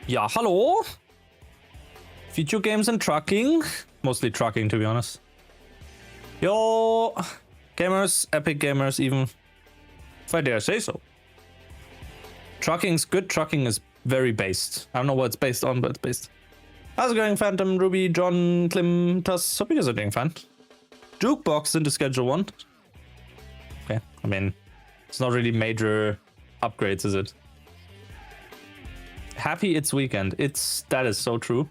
Ja, hallo? Video games and trucking. Mostly trucking, to be honest. Yo, gamers, epic gamers even. If I dare say so. Trucking's good, trucking is very based. I don't know what it's based on, but it's based. How's it going, Phantom, Ruby, John, Klim, Tuss? Hope you guys are doing fine. Jukebox into Schedule 1. Okay, I mean, it's not really major upgrades, is it? Happy it's weekend. That is so true.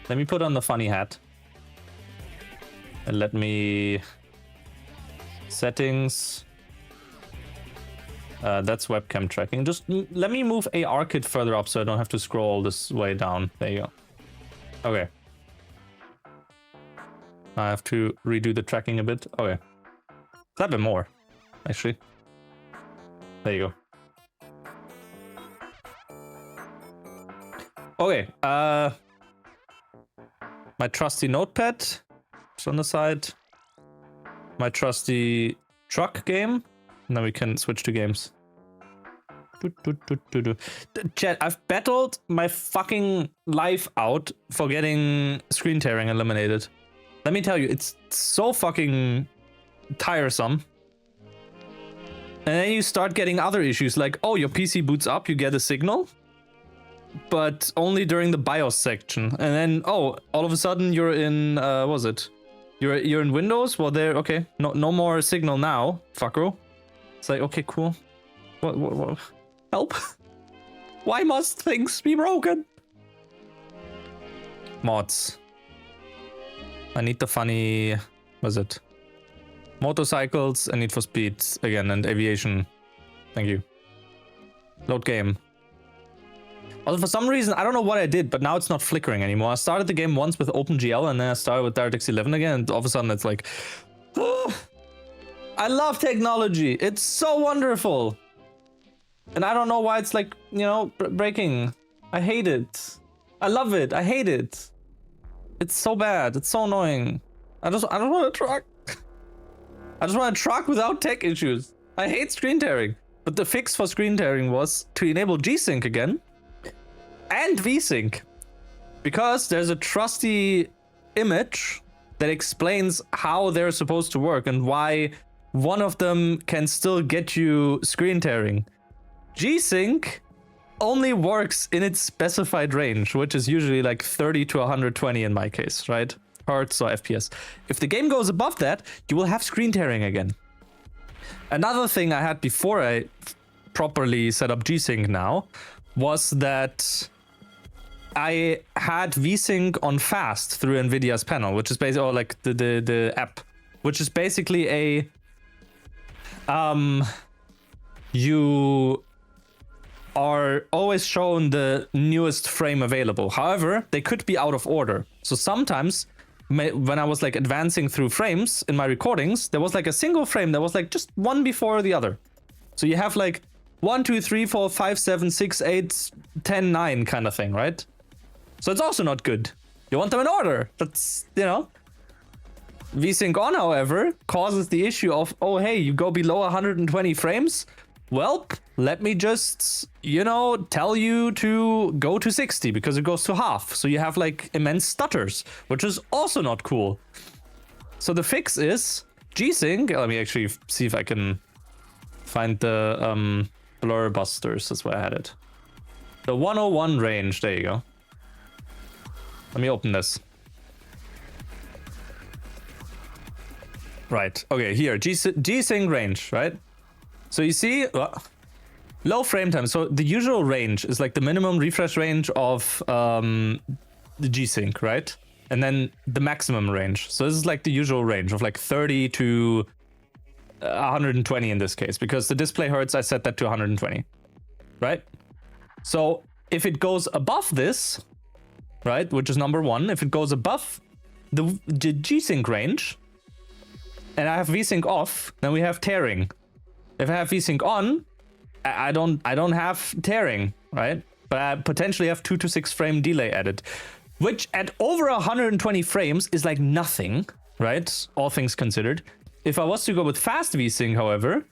Let me put on the funny hat. And let me... Settings. That's webcam tracking. Just let me move AR kit further up so I don't have to scroll this way down. There you go. Okay. I have to redo the tracking a bit. Okay. A bit more, actually. There you go. Okay. My trusty notepad is on the side. My trusty truck game. And then we can switch to games. Chat, I've battled my fucking life out for getting screen tearing eliminated. Let me tell you, it's so fucking tiresome. And then you start getting other issues like, oh, your PC boots up, you get a signal. But only during the BIOS section. And then, oh, all of a sudden you're in, what was it? You're in Windows? Well, there, okay. No more signal now, fucko. It's like, okay, cool. What? Help? Why must things be broken? Mods. I need the funny... What is it? Motorcycles and Need for Speed again, and aviation. Thank you. Load game. Also, for some reason, I don't know what I did, but now it's not flickering anymore. I started the game once with OpenGL, and then I started with DirectX 11 again, and all of a sudden it's like... I love technology. It's so wonderful. And I don't know why it's like, you know, breaking. I hate it. I love it. I hate it. It's so bad. It's so annoying. I don't want to truck. I just want to truck without tech issues. I hate screen tearing. But the fix for screen tearing was to enable G-Sync again and V-Sync. Because there's a trusty image that explains how they're supposed to work and why one of them can still get you screen tearing. G-Sync only works in its specified range, which is usually like 30 to 120 in my case, right? Hertz or FPS. If the game goes above that, you will have screen tearing again. Another thing I had before I properly set up G-Sync now was that I had V-Sync on fast through NVIDIA's panel, which is basically, or like the app, which is basically a you are always shown the newest frame available. However, they could be out of order. So sometimes when I was like advancing through frames in my recordings, there was like a single frame that was like just one before the other. So you have like 1, 2, 3, 4, 5, 7, 6, 8, 10, 9 kind of thing, right? So it's also not good. You want them in order. That's, you know. VSync on, however, causes the issue of, oh, hey, you go below 120 frames. Well, let me just, you know, tell you to go to 60 because it goes to half. So you have like immense stutters, which is also not cool. So the fix is G-Sync. Let me actually see if I can find the blur busters. That's where I had it. The 101 range. There you go. Let me open this. Right. Okay, here. G-Sync range, right? So you see, low frame time. So the usual range is like the minimum refresh range of the G-Sync, right? And then the maximum range. So this is like the usual range of like 30 to 120 in this case, because the display hertz, I set that to 120, right? So if it goes above this, right, which is number one, if it goes above the G-Sync range, and I have V-Sync off, then we have tearing. If I have V-Sync on, I don't have tearing, right? But I potentially have 2 to 6 frame delay added, which at over 120 frames is like nothing, right? All things considered. If I was to go with fast V-Sync, however,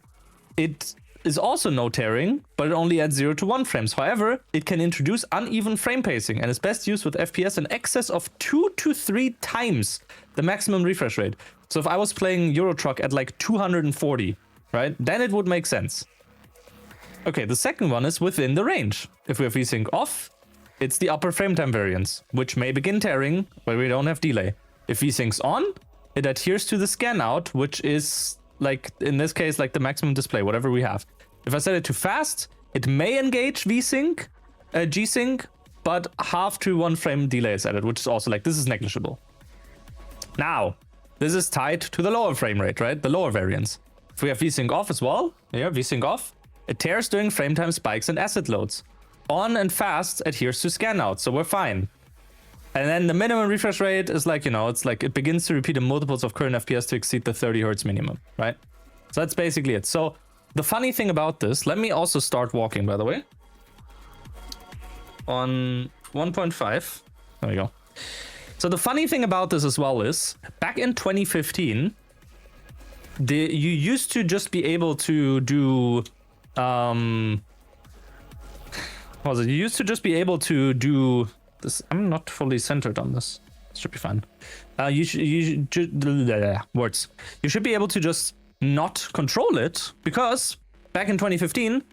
it is also no tearing, but it only adds 0 to 1 frames. However, it can introduce uneven frame pacing and is best used with FPS in excess of 2 to 3 times the maximum refresh rate. So if I was playing Euro Truck at like 240, right, then it would make sense. Okay, the second one is within the range. If we have VSync off, it's the upper frame time variance, which may begin tearing, but we don't have delay. If VSync's on, it adheres to the scan out, which is like, in this case, like the maximum display, whatever we have. If I set it to fast, it may engage VSync, G-Sync, but half to 1 frame delay is added, which is also like, this is negligible. Now, this is tied to the lower frame rate, right? The lower variance. If we have VSync off as well, yeah, VSync off, it tears during frame time spikes and asset loads. On and fast adheres to scan out, so we're fine. And then the minimum refresh rate is like, you know, it's like it begins to repeat in multiples of current FPS to exceed the 30 Hertz minimum, right? So that's basically it. So the funny thing about this, let me also start walking, by the way. On 1.5, there we go. So the funny thing about this as well is, back in 2015, you used to just be able to do... what was it? You used to just be able to do this. I'm not fully centered on this. It should be fine. You should words. You should be able to just not control it because back in 2015,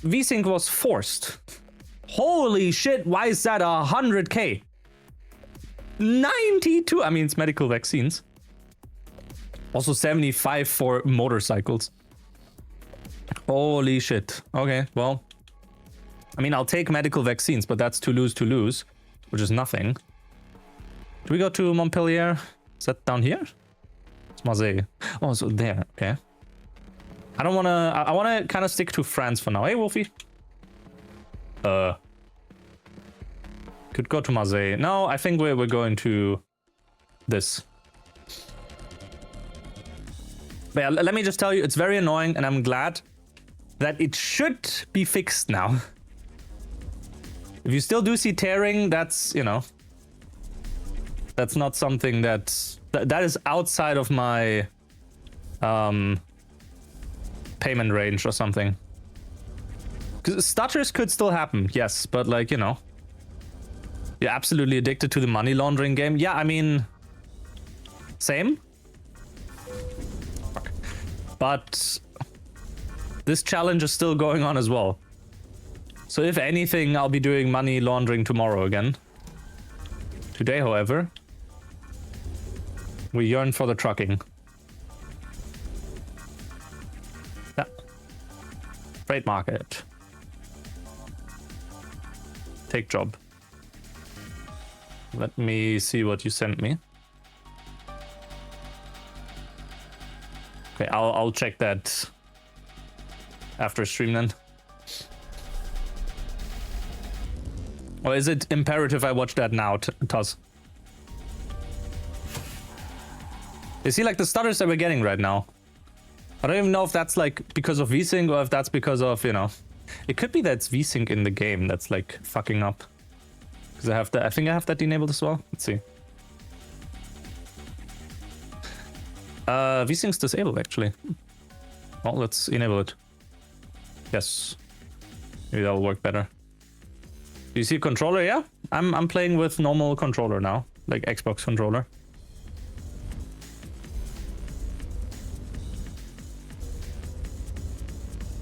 VSync was forced. Holy shit! Why is that 100K? 92. I mean, it's medical vaccines. Also 75 for motorcycles. Holy shit. Okay, well. I mean, I'll take medical vaccines, but that's to lose, which is nothing. Do we go to Montpellier? Is that down here? It's Marseille. Oh, so there. Okay. I don't want to... I want to kind of stick to France for now. Hey, Wolfie. Could go to Marseille. No, I think we're going to this. But yeah, let me just tell you, it's very annoying, and I'm glad that it should be fixed now. If you still do see tearing, that's, you know, that's not something that is outside of my payment range or something. Because stutters could still happen, yes, but like, you know, you're absolutely addicted to the money laundering game. Yeah, I mean, same. Fuck. But this challenge is still going on as well. So if anything, I'll be doing money laundering tomorrow again. Today, however, we yearn for the trucking. Yeah. Freight market. Take job. Let me see what you sent me. Okay, I'll check that after stream then. Or is it imperative I watch that now, Tuz? You see, like, the stutters that we're getting right now. I don't even know if that's, like, because of VSync or if that's because of, you know... It could be that it's VSync in the game that's, like, fucking up. Because I have that... I think I have that enabled as well. Let's see. VSync's disabled, actually. Well, let's enable it. Yes. Maybe that'll work better. Do you see controller? Yeah, I'm playing with normal controller now, like Xbox controller.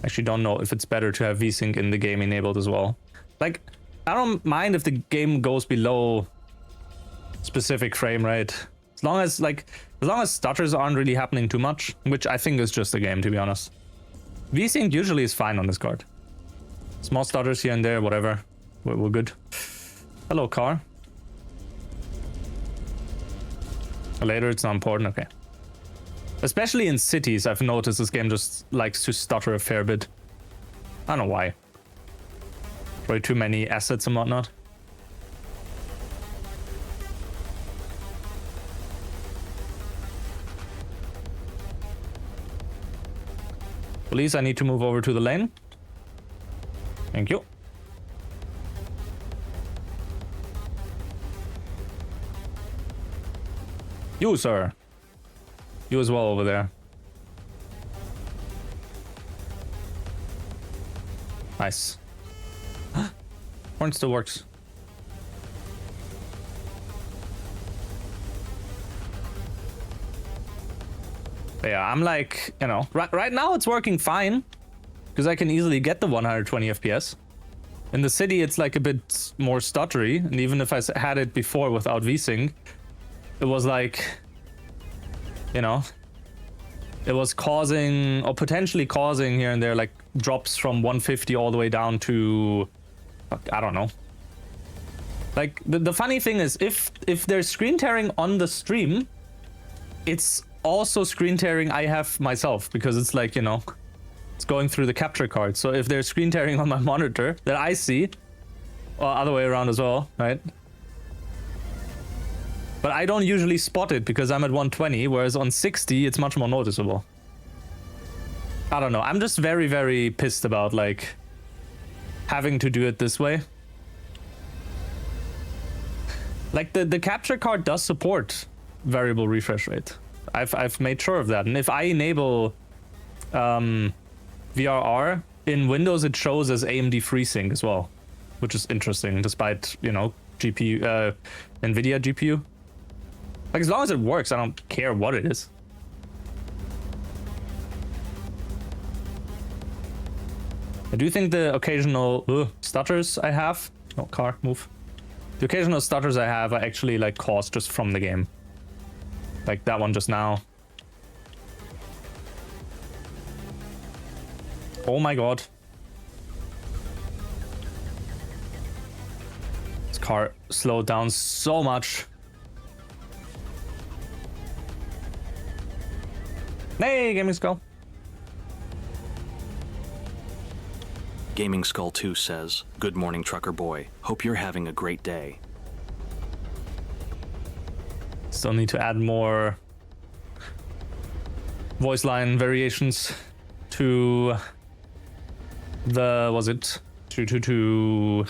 Actually, don't know if it's better to have VSync in the game enabled as well. Like, I don't mind if the game goes below specific frame rate, as long as stutters aren't really happening too much, which I think is just a game, to be honest. VSync usually is fine on this card. Small stutters here and there, whatever. We're good. Hello, car. Later, it's not important. Okay. Especially in cities, I've noticed this game just likes to stutter a fair bit. I don't know why. Probably too many assets and whatnot. Please, I need to move over to the lane. Thank you. You, sir. You as well over there. Nice. Horn still works. But yeah, I'm like, you know, right now it's working fine because I can easily get the 120 FPS. In the city, it's like a bit more stuttery, and even if I had it before without VSync, it was like, you know, it was causing or potentially causing here and there like drops from 150 all the way down to, I don't know. Like the funny thing is, if there's screen tearing on the stream, it's also screen tearing I have myself, because it's like, you know, it's going through the capture card. So if there's screen tearing on my monitor that I see, or other way around as well, right? But I don't usually spot it because I'm at 120, whereas on 60 it's much more noticeable. I don't know. I'm just very, very pissed about like having to do it this way. Like the capture card does support variable refresh rate. I've made sure of that, and if I enable VRR in Windows, it shows as AMD FreeSync as well, which is interesting, despite, you know, GPU NVIDIA GPU. Like, as long as it works, I don't care what it is. I do think the occasional stutters I have, no, car, move. The occasional stutters I have are actually like caused just from the game. Like that one just now. Oh my god. This car slowed down so much. Hey, Gaming Skull. Gaming Skull 2 says, "Good morning, trucker boy. Hope you're having a great day." Still need to add more voice line variations to the, was it to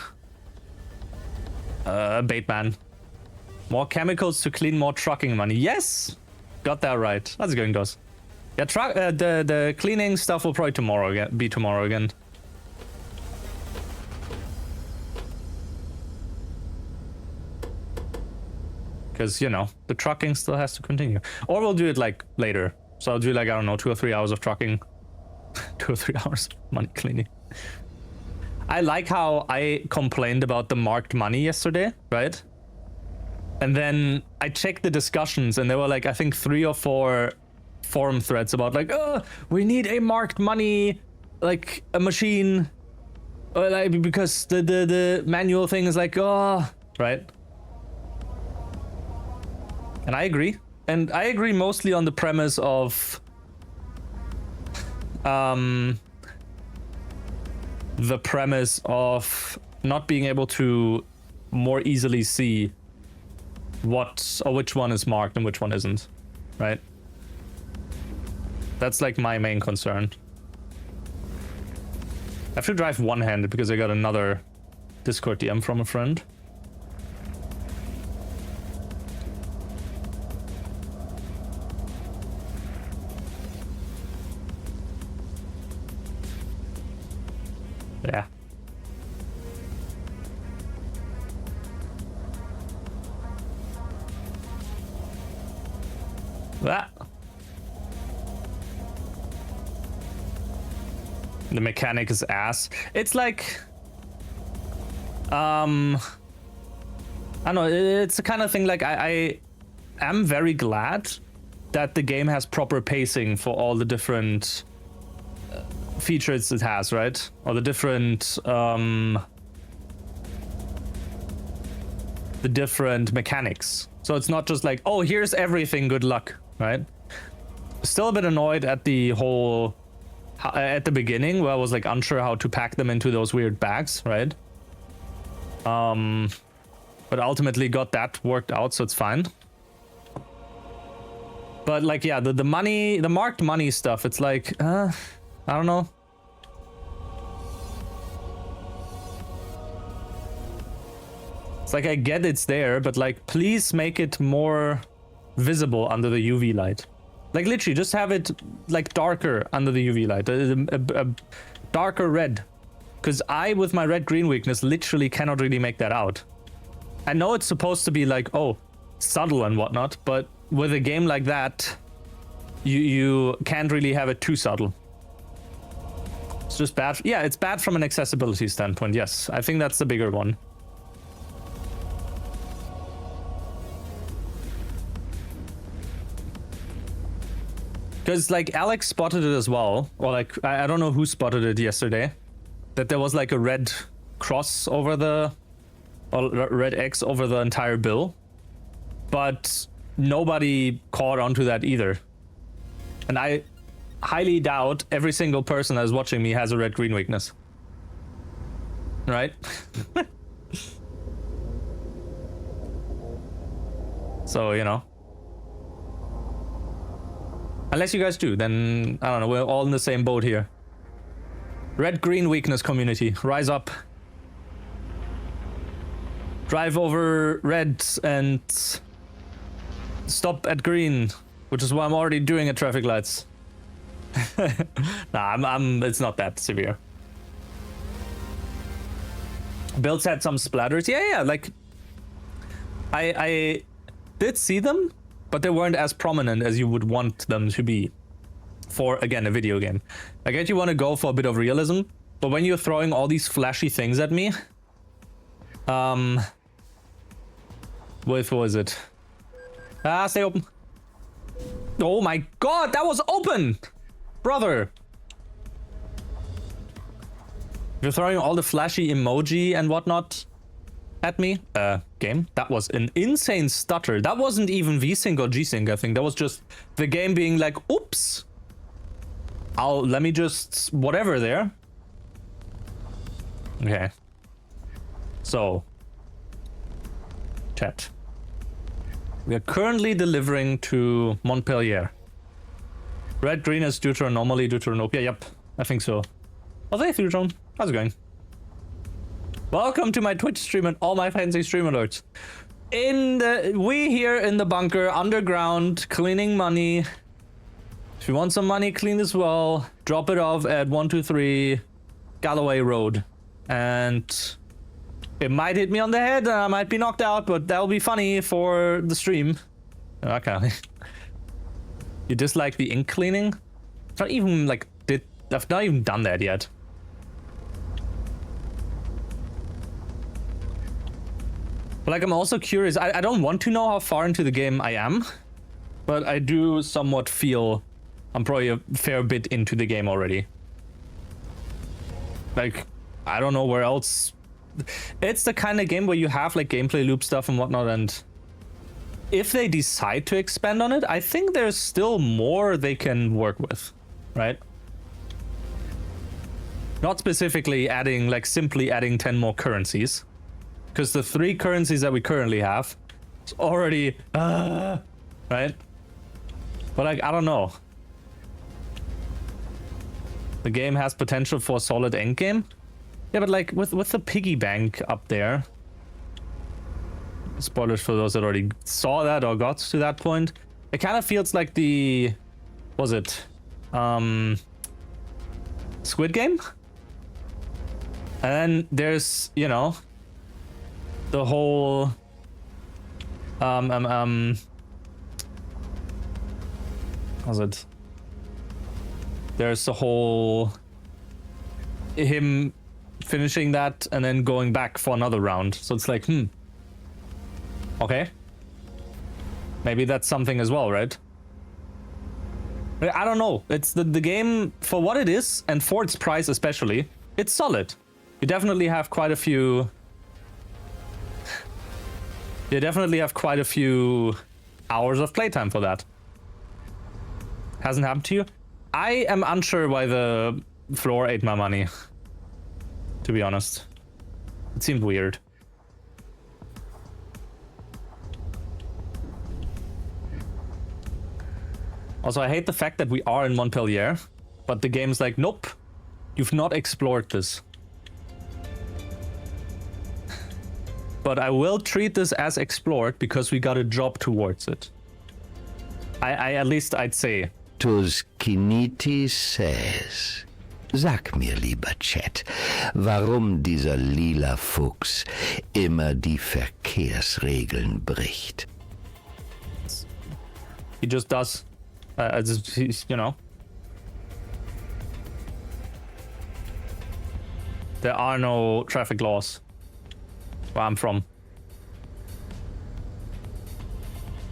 Bateman. More chemicals to clean more trucking money. Yes, got that right. How's it going, Dos? Yeah, the cleaning stuff will probably be tomorrow again. Because, you know, the trucking still has to continue. Or we'll do it like later. So I'll do like, I don't know, 2 or 3 hours of trucking. 2 or 3 hours of money cleaning. I like how I complained about the marked money yesterday, right? And then I checked the discussions and there were like, I think 3 or 4 forum threads about like, oh, we need a marked money, like a machine. Or like, because the manual thing is like, oh, right? And I agree. And I agree mostly on the premise of not being able to more easily see what or which one is marked and which one isn't, right? That's like my main concern. I have to drive one-handed because I got another Discord DM from a friend. Yeah. That. The mechanic is ass. It's like, I don't know. It's the kind of thing like I am very glad that the game has proper pacing for all the different features it has, right? Or the different mechanics. So it's not just like, oh, here's everything, good luck, right? Still a bit annoyed at the whole at the beginning where I was like unsure how to pack them into those weird bags, right? But ultimately got that worked out, so it's fine. But like, yeah, the money, the marked money stuff, it's like, I don't know. It's like, I get it's there, but like, please make it more visible under the UV light. Like, literally, just have it like darker under the UV light, a darker red. Because I, with my red-green weakness, literally cannot really make that out. I know it's supposed to be like, oh, subtle and whatnot, but with a game like that, you can't really have it too subtle. It's just bad. Yeah, it's bad from an accessibility standpoint, yes. I think that's the bigger one. Because, like, Alex spotted it as well, or, like, I don't know who spotted it yesterday, that there was, like, a red cross over the, or red X over the entire bill, but nobody caught onto that either. And I highly doubt every single person that is watching me has a red-green weakness. Right? So, you know. Unless you guys do, then, I don't know, we're all in the same boat here. Red-green weakness community, rise up. Drive over red and stop at green, which is what I'm already doing at traffic lights. Nah, it's not that severe. Builds had some splatters. Yeah, like, I did see them, but they weren't as prominent as you would want them to be for, again, a video game. I get you want to go for a bit of realism, but when you're throwing all these flashy things at me, with, what was it? Stay open. Oh my god, that was open! Brother! You're throwing all the flashy emoji and whatnot at me? Game? That was an insane stutter. That wasn't even V-Sync or G-Sync, I think. That was just the game being like, oops! Let me just, whatever there. Okay. So. Chat. We are currently delivering to Montpellier. Red, green is Deuteronomy, Deuteranopia. Yep, I think so. Oh, hey, Thudron. How's it going? Welcome to my Twitch stream and all my fancy stream alerts. We here in the bunker, underground, cleaning money. If you want some money cleaned as well, drop it off at 123 Galloway Road. And it might hit me on the head and I might be knocked out, but that'll be funny for the stream. Okay. You dislike the ink cleaning? It's not even like, I've not even done that yet. But like, I'm also curious. I don't want to know how far into the game I am, but I do somewhat feel I'm probably a fair bit into the game already. Like, I don't know where else. It's the kind of game where you have like gameplay loop stuff and whatnot, and if they decide to expand on it, I think there's still more they can work with, right? Not specifically adding, like simply adding 10 more currencies, because the 3 currencies that we currently have is already, right? But like, I don't know. The game has potential for a solid endgame. Yeah, but like with the piggy bank up there. Spoilers for those that already saw that or got to that point. It kind of feels like the, was it, Squid Game? And then there's, you know, the whole, was it? There's the whole, him finishing that and then going back for another round. So it's like, okay. Maybe that's something as well, right? I don't know. It's the game, for what it is, and for its price especially, it's solid. You definitely have quite a few... You definitely have quite a few hours of playtime for that. Hasn't happened to you? I am unsure why the floor ate my money. To be honest. It seemed weird. Also, I hate the fact that we are in Montpellier, but the game's like, nope, you've not explored this. But I will treat this as explored because we got a job towards it. I at least I'd say. Tuskiniti says, Sag mir, lieber Chat, warum dieser lila Fuchs immer die Verkehrsregeln bricht. He just does. You know. There are no traffic laws where I'm from.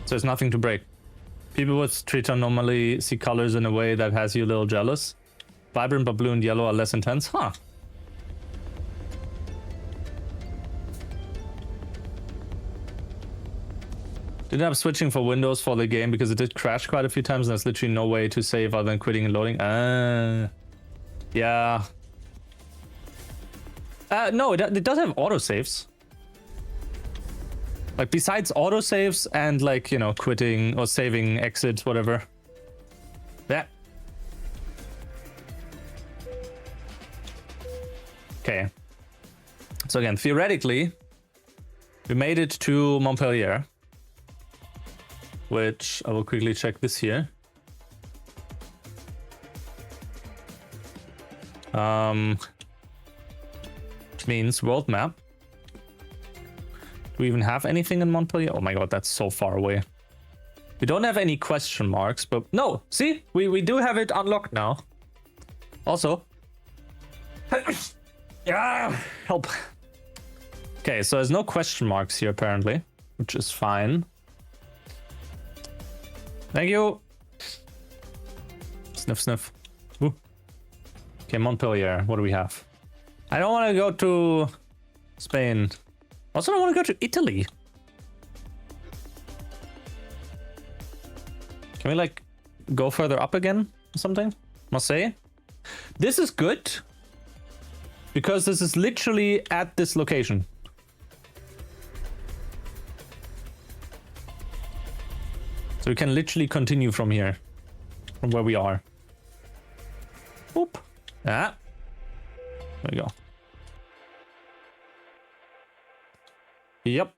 So there's nothing to break. People with Triton normally see colors in a way that has you a little jealous. Vibrant but blue and yellow are less intense. Huh. Ended up switching for Windows for the game because it did crash quite a few times and there's literally no way to save other than quitting and loading. Yeah. No, it does have autosaves. Like, besides autosaves and, like, you know, quitting or saving, exit, whatever. Yeah. Okay. So again, theoretically, we made it to Montpellier. Which I will quickly check this here. Which means world map. Do we even have anything in Montpellier? Oh my god, that's so far away. We don't have any question marks, but no, see? We do have it unlocked now. Also. Yeah, help. Okay, so there's no question marks here apparently, which is fine. Thank you. Sniff, sniff. Ooh. Okay, Montpellier. What do we have? I don't want to go to Spain. Also, don't want to go to Italy. Can we, like, go further up again or something? Marseille? This is good. Because this is literally at this location. So we can literally continue from here. From where we are. Oop. Ah. There we go. Yep.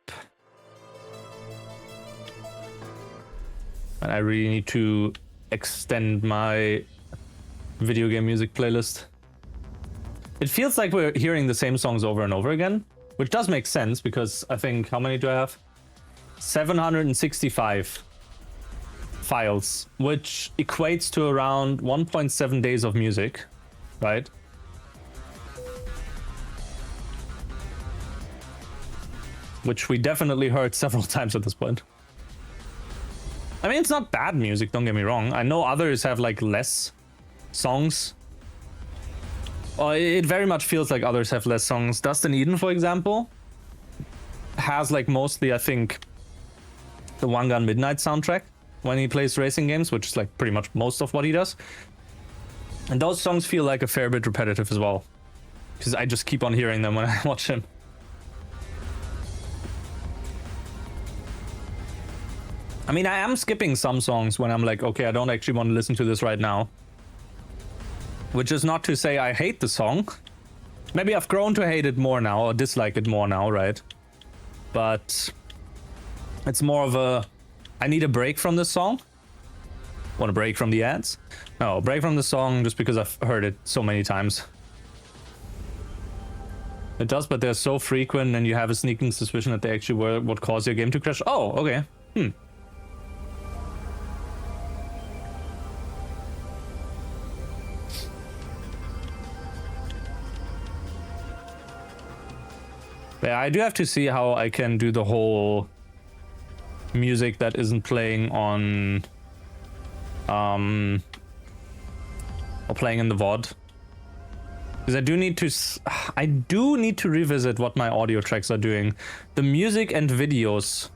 And I really need to extend my video game music playlist. It feels like we're hearing the same songs over and over again, which does make sense because I think, how many do I have? 765 files, which equates to around 1.7 days of music, right? Which we definitely heard several times at this point. I mean, it's not bad music, don't get me wrong. I know others have like less songs. Or it very much feels like others have less songs. Dustin Eden, for example, has like mostly, I think, the One Gun Midnight soundtrack when he plays racing games, which is like pretty much most of what he does. And those songs feel like a fair bit repetitive as well, because I just keep on hearing them when I watch him. I mean, I am skipping some songs when I'm like, okay, I don't actually want to listen to this right now. Which is not to say I hate the song. Maybe I've grown to hate it more now, or dislike it more now, right? But it's more of a, I need a break from this song. Want a break from the ads? No, break from the song just because I've heard it so many times. It does, but they're so frequent and you have a sneaking suspicion that they actually were what caused your game to crash. Oh, okay. Yeah, I do have to see how I can do the whole music that isn't playing on or playing in the VOD. Because I do need to revisit what my audio tracks are doing. The music and videos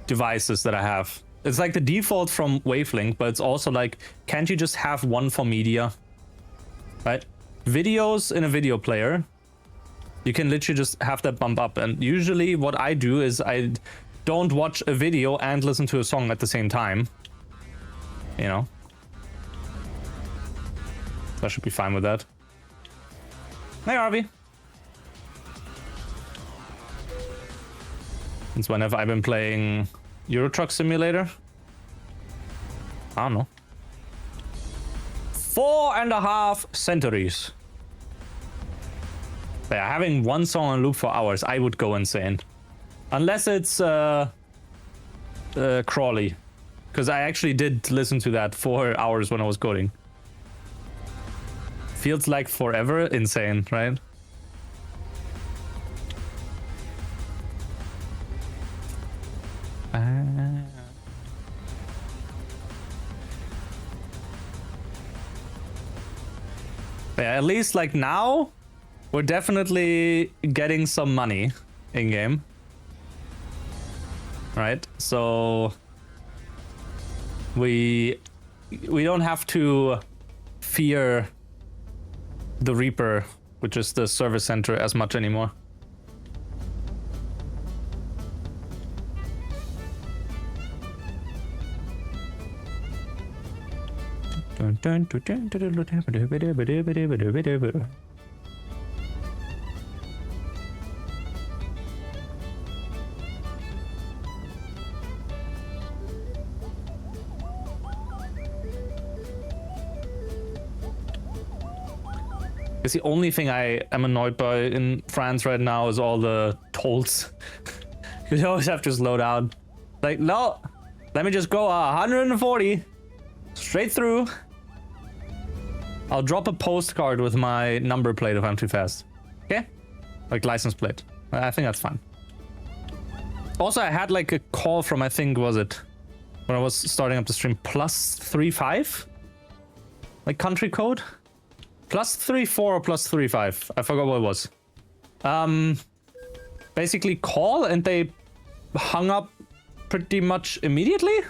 devices that I have. It's like the default from Wavelink, but it's also like, can't you just have one for media? Right? Videos in a video player. You can literally just have that bump up. And usually what I do is I don't watch a video and listen to a song at the same time. You know? I should be fine with that. Hey, Harvey. Since when have I been playing Euro Truck Simulator? I don't know. 4.5 centuries. Yeah, having one song on loop for hours, I would go insane. Unless it's Crawley. Because I actually did listen to that for hours when I was coding. Feels like forever. Insane, right? Yeah, at least like now, we're definitely getting some money in game. Right? So we don't have to fear the Reaper, which is the service center, as much anymore. It's the only thing I am annoyed by in France right now is all the tolls. You always have to slow down. Like, no, let me just go 140 straight through. I'll drop a postcard with my number plate if I'm too fast. Okay? Like license plate. I think that's fine. Also, I had like a call from, I think, was it when I was starting up the stream, +35? Like country code? +34 or +35. I forgot what it was. Basically call and they hung up pretty much immediately.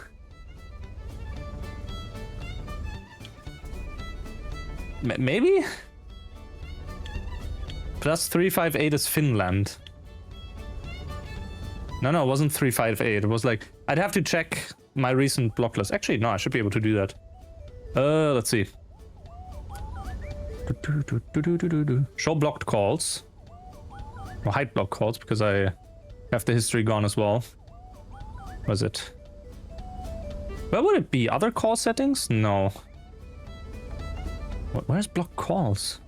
Maybe? +358 is Finland. No, it wasn't 358. It was like, I'd have to check my recent block list. Actually, no, I should be able to do that. Let's see. Show blocked calls. Or hide blocked calls, because I have the history gone as well. Was it? Where would it be? Other call settings? No. Where's block calls?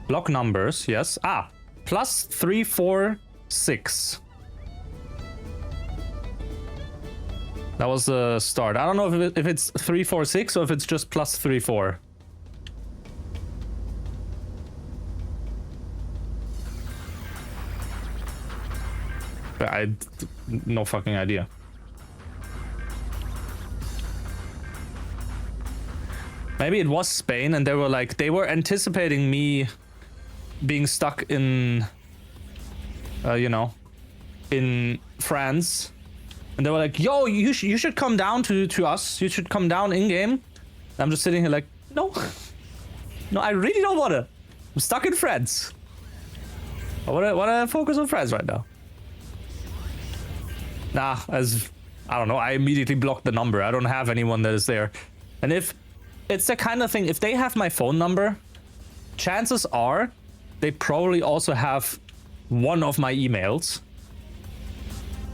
Block numbers, yes. Ah, +346. That was the start. I don't know if it's 346 or if it's just +34. No fucking idea. Maybe it was Spain and they were anticipating me being stuck in, you know, in France. And they were like, yo, you should come down to us. You should come down in game. I'm just sitting here like, no. No, I really don't want to. I'm stuck in France. I want to focus on France right now. Nah, I don't know, I immediately blocked the number. I don't have anyone that is there. And if it's the kind of thing, if they have my phone number, chances are they probably also have one of my emails.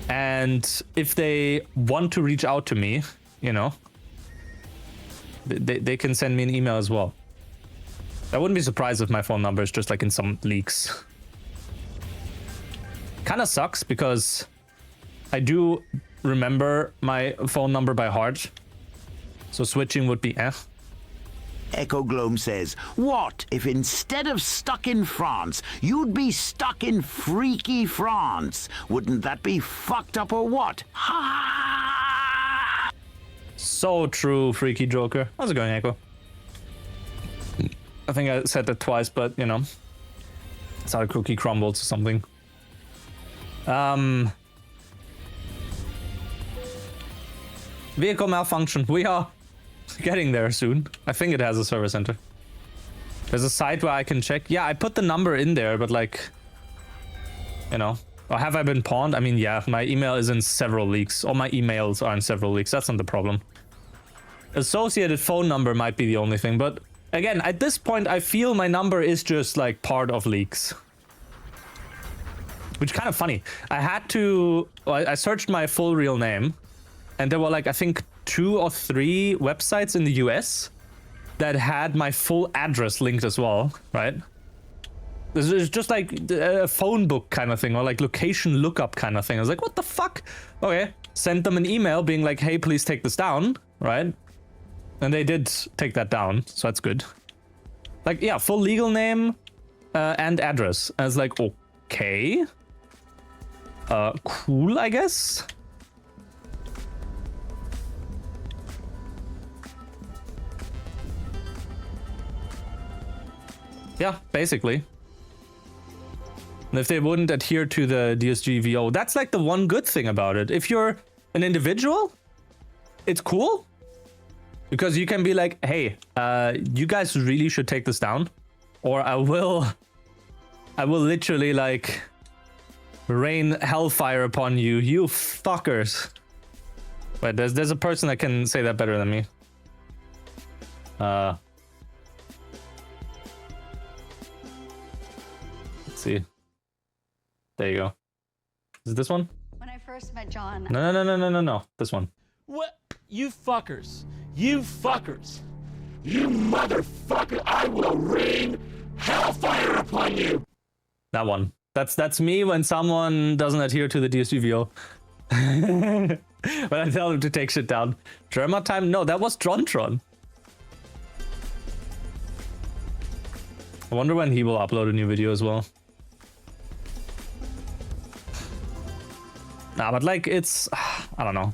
And if they want to reach out to me, you know, they can send me an email as well. I wouldn't be surprised if my phone number is just like in some leaks. Kind of sucks because I do remember my phone number by heart, so switching would be eh. Echo Gloam says, what if instead of stuck in France, you'd be stuck in freaky France? Wouldn't that be fucked up or what? Ha! So true, Freaky Joker. How's it going, Echo? I think I said that twice, but you know, it's how a cookie crumbles or something. Vehicle malfunction. We are getting there soon. I think it has a service center. There's a site where I can check. Yeah, I put the number in there, but like, you know, or have I been pawned? I mean, yeah, my email is in several leaks. All my emails are in several leaks. That's not the problem. Associated phone number might be the only thing, but again, at this point, I feel my number is just like part of leaks. Which is kind of funny. I had to, well, I searched my full real name, and there were like, I think 2 or 3 websites in the US that had my full address linked as well, right? This is just like a phone book kind of thing, or like location lookup kind of thing. I was like, what the fuck? Okay, sent them an email being like, hey, please take this down, right? And they did take that down, so that's good. Like, yeah, full legal name and address. I was like, okay. Cool, I guess. Yeah, basically. And if they wouldn't adhere to the DSGVO, that's like the one good thing about it. If you're an individual, it's cool. Because you can be like, hey, you guys really should take this down. Or I will literally like rain hellfire upon you, you fuckers. But there's a person that can say that better than me. Let's see. There you go. Is it this one? When I first met John. No. This one. What? You fuckers. You fuckers. You motherfucker. I will rain hellfire upon you. That one. That's me when someone doesn't adhere to the DSGVO. When I tell them to take shit down. Drama time? No, that was Drontron. I wonder when he will upload a new video as well. Nah, but like, it's... I don't know.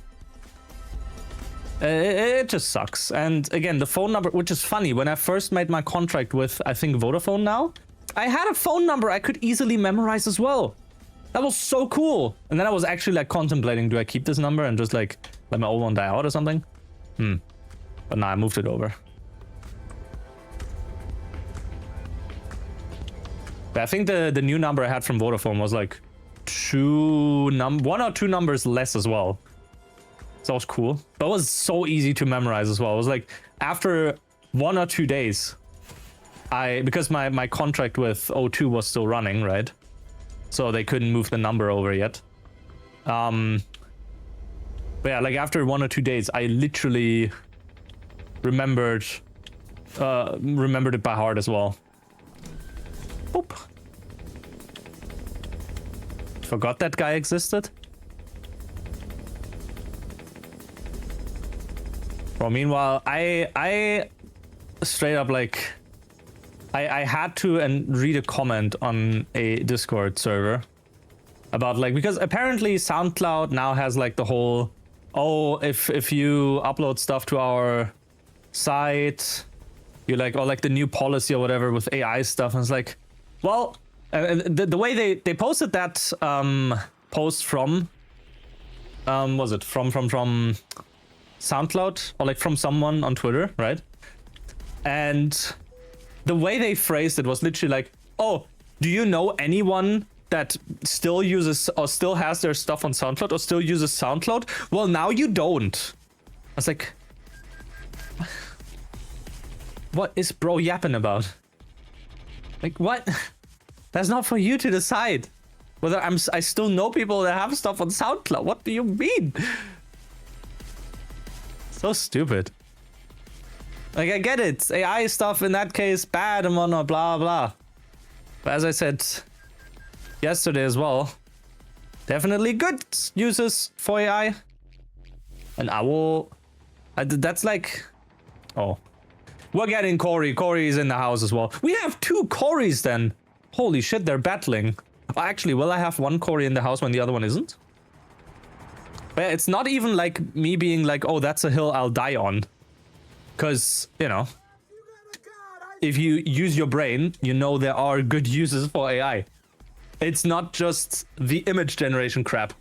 It just sucks. And again, the phone number, which is funny, when I first made my contract with, I think, Vodafone now, I had a phone number I could easily memorize as well. That was so cool. And then I was actually like contemplating, do I keep this number and just like let my old one die out or something? But nah, I moved it over. But I think the new number I had from Vodafone was like one or two numbers less as well. So that was cool. That was so easy to memorize as well. It was like after 1 or 2 days, because my contract with O2 was still running, right? So they couldn't move the number over yet. But yeah, like after 1 or 2 days, I literally remembered it by heart as well. Boop. Forgot that guy existed. Well, meanwhile, I straight up like I had to read a comment on a Discord server about like, because apparently SoundCloud now has like the whole, oh, if you upload stuff to our site, you like, or like the new policy or whatever with AI stuff, and it's like, well, the way they posted that post from was it from SoundCloud or like from someone on Twitter, right? And the way they phrased it was literally like, oh, do you know anyone that still uses or still has their stuff on SoundCloud or still uses SoundCloud? Well, now you don't. I was like, what is bro yapping about? Like, what? That's not for you to decide whether I still know people that have stuff on SoundCloud. What do you mean? So stupid. Like, I get it. AI stuff in that case, bad and whatnot, blah, blah. But as I said yesterday as well, definitely good uses for AI. And that's like... Oh. We're getting Corey. Corey is in the house as well. We have 2 Corys then. Holy shit, they're battling. Actually, will I have one Corey in the house when the other one isn't? But it's not even like me being like, oh, that's a hill I'll die on. Because, you know, if you use your brain, you know there are good uses for AI. It's not just the image generation crap.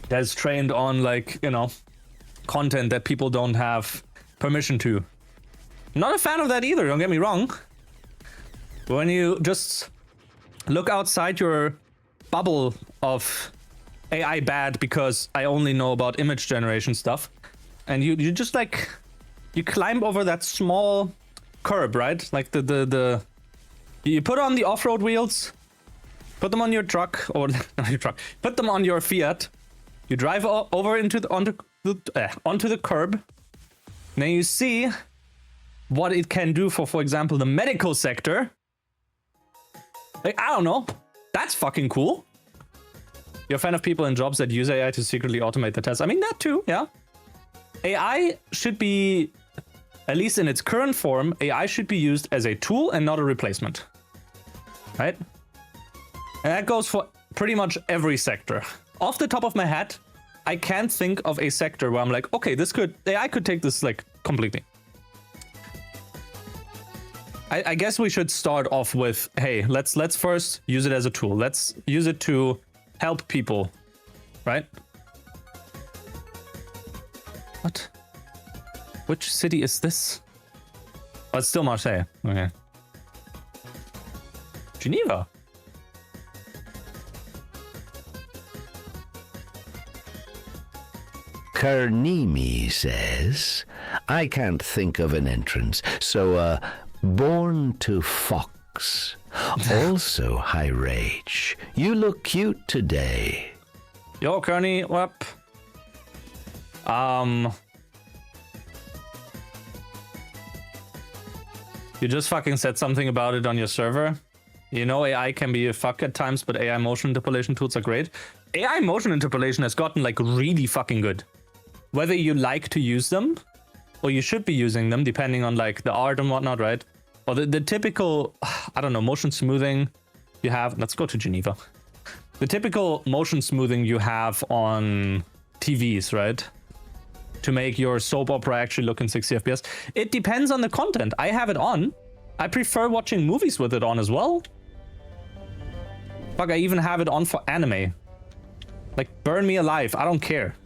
That's trained on, like, you know, content that people don't have permission to. Not a fan of that either, don't get me wrong. But when you just look outside your bubble of AI bad because I only know about image generation stuff, and you just like, you climb over that small curb, right? Like you put on the off-road wheels, put them on your truck, or not your truck, put them on your Fiat, you drive over onto the curb, Now you see what it can do for example, the medical sector. Like, I don't know. That's fucking cool. You're a fan of people in jobs that use AI to secretly automate the tests. I mean, that too, yeah. AI should be, at least in its current form, AI should be used as a tool and not a replacement. Right? And that goes for pretty much every sector. Off the top of my head, I can't think of a sector where I'm like, okay, AI could take this like completely. I guess we should start off with, hey, let's first use it as a tool. Let's use it to help people, right? What? Which city is this? Oh, it's still Marseille. Okay. Geneva. Kernimi says, I can't think of an entrance, so born to fox. Also, hi Raych. You look cute today. Yo, Kearney, what up? You just fucking said something about it on your server. You know AI can be a fuck at times, but AI motion interpolation tools are great. AI motion interpolation has gotten like really fucking good. Whether you like to use them, or you should be using them, depending on like the art and whatnot, right? Or the typical, I don't know, motion smoothing you have. Let's go to Geneva. The typical motion smoothing you have on TVs, right? To make your soap opera actually look in 60 FPS. It depends on the content. I have it on. I prefer watching movies with it on as well. Fuck, I even have it on for anime. Like, burn me alive. I don't care.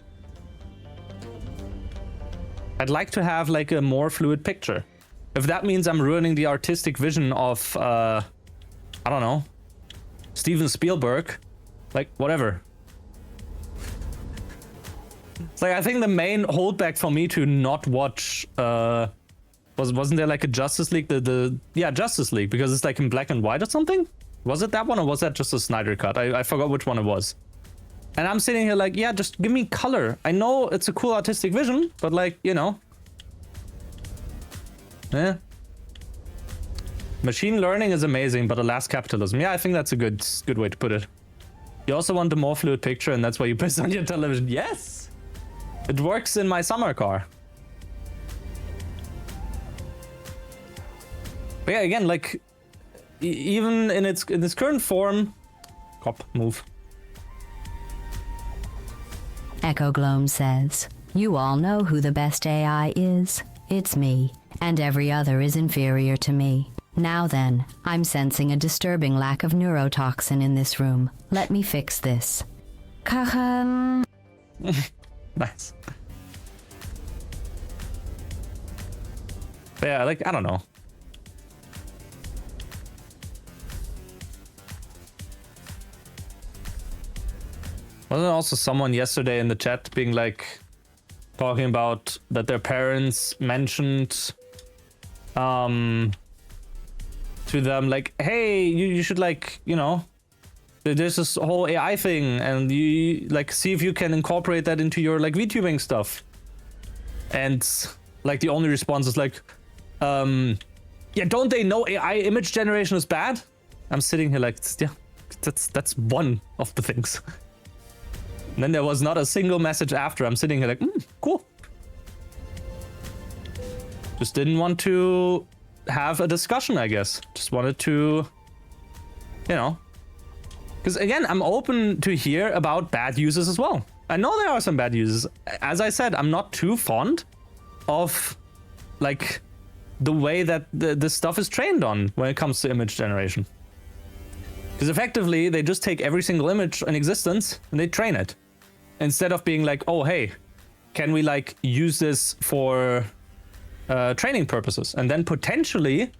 I'd like to have like a more fluid picture. If that means I'm ruining the artistic vision of, I don't know, Steven Spielberg, like, whatever. It's like, I think the main holdback for me to not watch, wasn't there like a Justice League, yeah, Justice League, because it's like in black and white or something? Was it that one, or was that just a Snyder cut? I forgot which one it was. And I'm sitting here like, yeah, just give me color. I know it's a cool artistic vision, but like, you know. Yeah. Machine learning is amazing, but alas, capitalism. Yeah, I think that's a good way to put it. You also want a more fluid picture, and that's why you piss on your television. Yes! It works in my summer car. But yeah, again, like, even in its current form... Cop, move. Echo Gloam says, you all know who the best AI is. It's me, and every other is inferior to me. Now then, I'm sensing a disturbing lack of neurotoxin in this room. Let me fix this. Nice. But yeah, like, I don't know. Wasn't also someone yesterday in the chat being like, talking about that their parents mentioned to them like, hey, you should like, you know, there's this whole AI thing, and you like see if you can incorporate that into your like VTubing stuff. And like the only response is like, yeah, don't they know AI image generation is bad? I'm sitting here like, yeah, that's one of the things. And then there was not a single message after. I'm sitting here like, cool. Just didn't want to have a discussion, I guess. Just wanted to, you know. Because again, I'm open to hear about bad uses as well. I know there are some bad uses. As I said, I'm not too fond of, like, the way that this stuff is trained on when it comes to image generation. Because effectively, they just take every single image in existence and they train it. Instead of being like, oh, hey, can we like use this for training purposes? And then potentially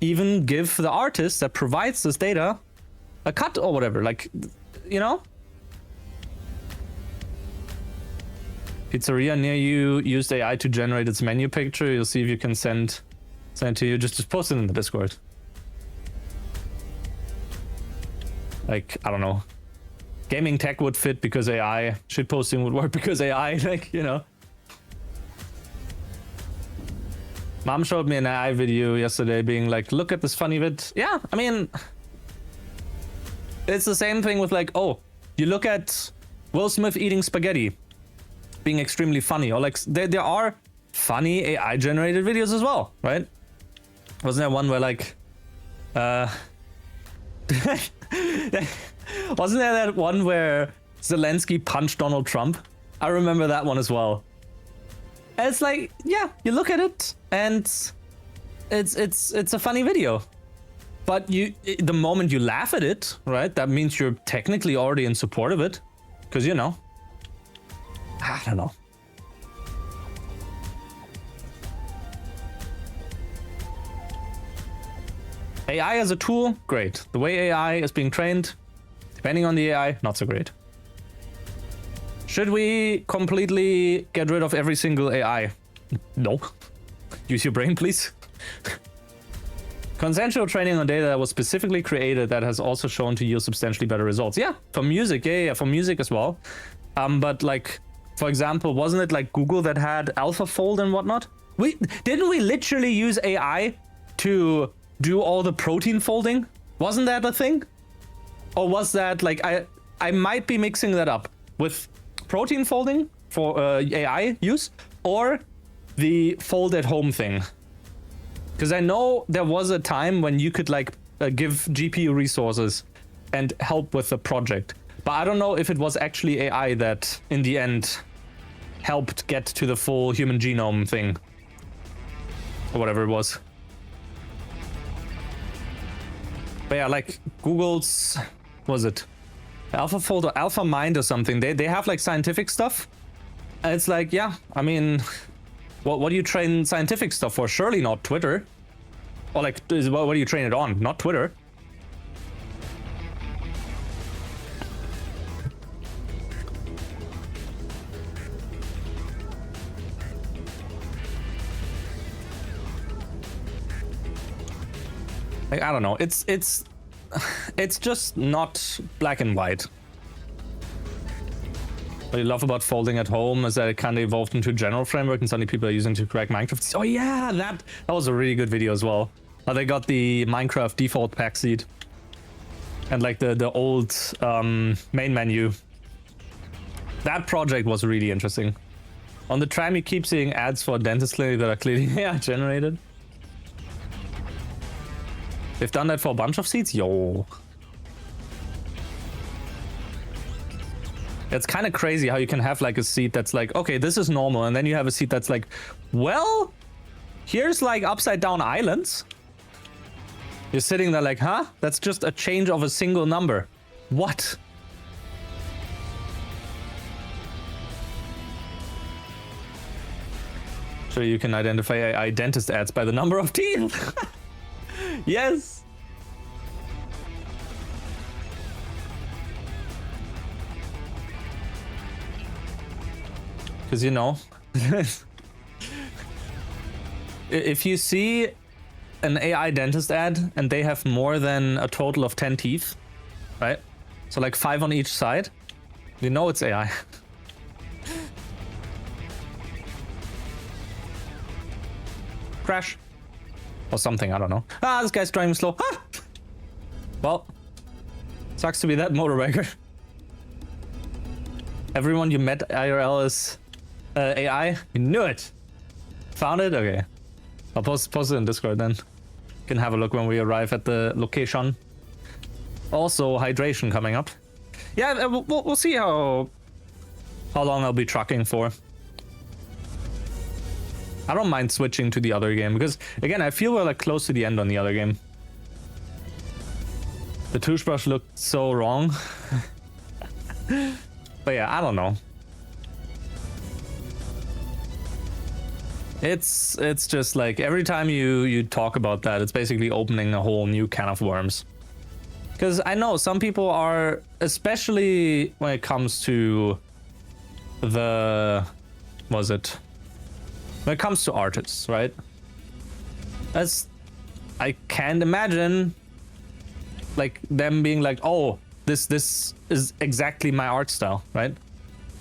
even give the artist that provides this data a cut or whatever, like, you know? Pizzeria near you used AI to generate its menu picture. You'll see if you can send it to you. Just post it in the Discord. Like, I don't know. Gaming tech would fit because AI. Shitposting would work because AI. Like, you know. Mom showed me an AI video yesterday being like, look at this funny vid. Yeah, I mean, it's the same thing with like, oh, you look at Will Smith eating spaghetti being extremely funny, or like there are funny AI generated videos as well, right? Wasn't there one where like wasn't there that one where Zelensky punched Donald Trump? I remember that one as well. And it's like, yeah, you look at it and it's a funny video. But the moment you laugh at it, right, that means you're technically already in support of it. Because, you know, I don't know. AI as a tool, great. The way AI is being trained, depending on the AI, not so great. Should we completely get rid of every single AI? No. Use your brain, please. Consensual training on data that was specifically created that has also shown to yield substantially better results. Yeah, for music, yeah, for music as well. But like, for example, wasn't it like Google that had AlphaFold and whatnot? Didn't we literally use AI to do all the protein folding? Wasn't that a thing? Or was that like, I might be mixing that up with protein folding for AI use or the fold at home thing. Because I know there was a time when you could like give GPU resources and help with the project. But I don't know if it was actually AI that in the end helped get to the full human genome thing. Or whatever it was. But yeah, like Google's, was it AlphaFold or AlphaMind or something? They have like scientific stuff. And it's like, yeah, I mean, what do you train scientific stuff for? Surely not Twitter. Or like, what do you train it on? Not Twitter. Like, I don't know. It's just not black and white. What I love about folding at home is that it kind of evolved into a general framework and suddenly people are using to crack Minecraft. Oh yeah, that was a really good video as well. They got the Minecraft default pack seed and like the old main menu. That project was really interesting. On the tram, you keep seeing ads for dentist clinic that are clearly AI generated. They've done that for a bunch of seats? Yo. It's kind of crazy how you can have like a seat that's like, okay, this is normal. And then you have a seat that's like, well, here's like upside down islands. You're sitting there like, huh? That's just a change of a single number. What? So you can identify AI dentist ads by the number of teeth. Yes. Because, you know, if you see an AI dentist ad and they have more than a total of 10 teeth, right? So like 5 on each side, you know it's AI. Crash. Or something, I don't know. Ah, this guy's driving slow. Ah! Well, sucks to be that motorbike. Everyone you met IRL is AI. You knew it. Found it? Okay. I'll post it in Discord then. You can have a look when we arrive at the location. Also, hydration coming up. Yeah, we'll see how long I'll be trucking for. I don't mind switching to the other game because, again, I feel we're like close to the end on the other game. The toothbrush looked so wrong. But yeah, I don't know. It's just like every time you talk about that, it's basically opening a whole new can of worms. Because I know some people are, especially when it comes to the, when it comes to artists, right? I can't imagine like them being like, oh, this is exactly my art style, right?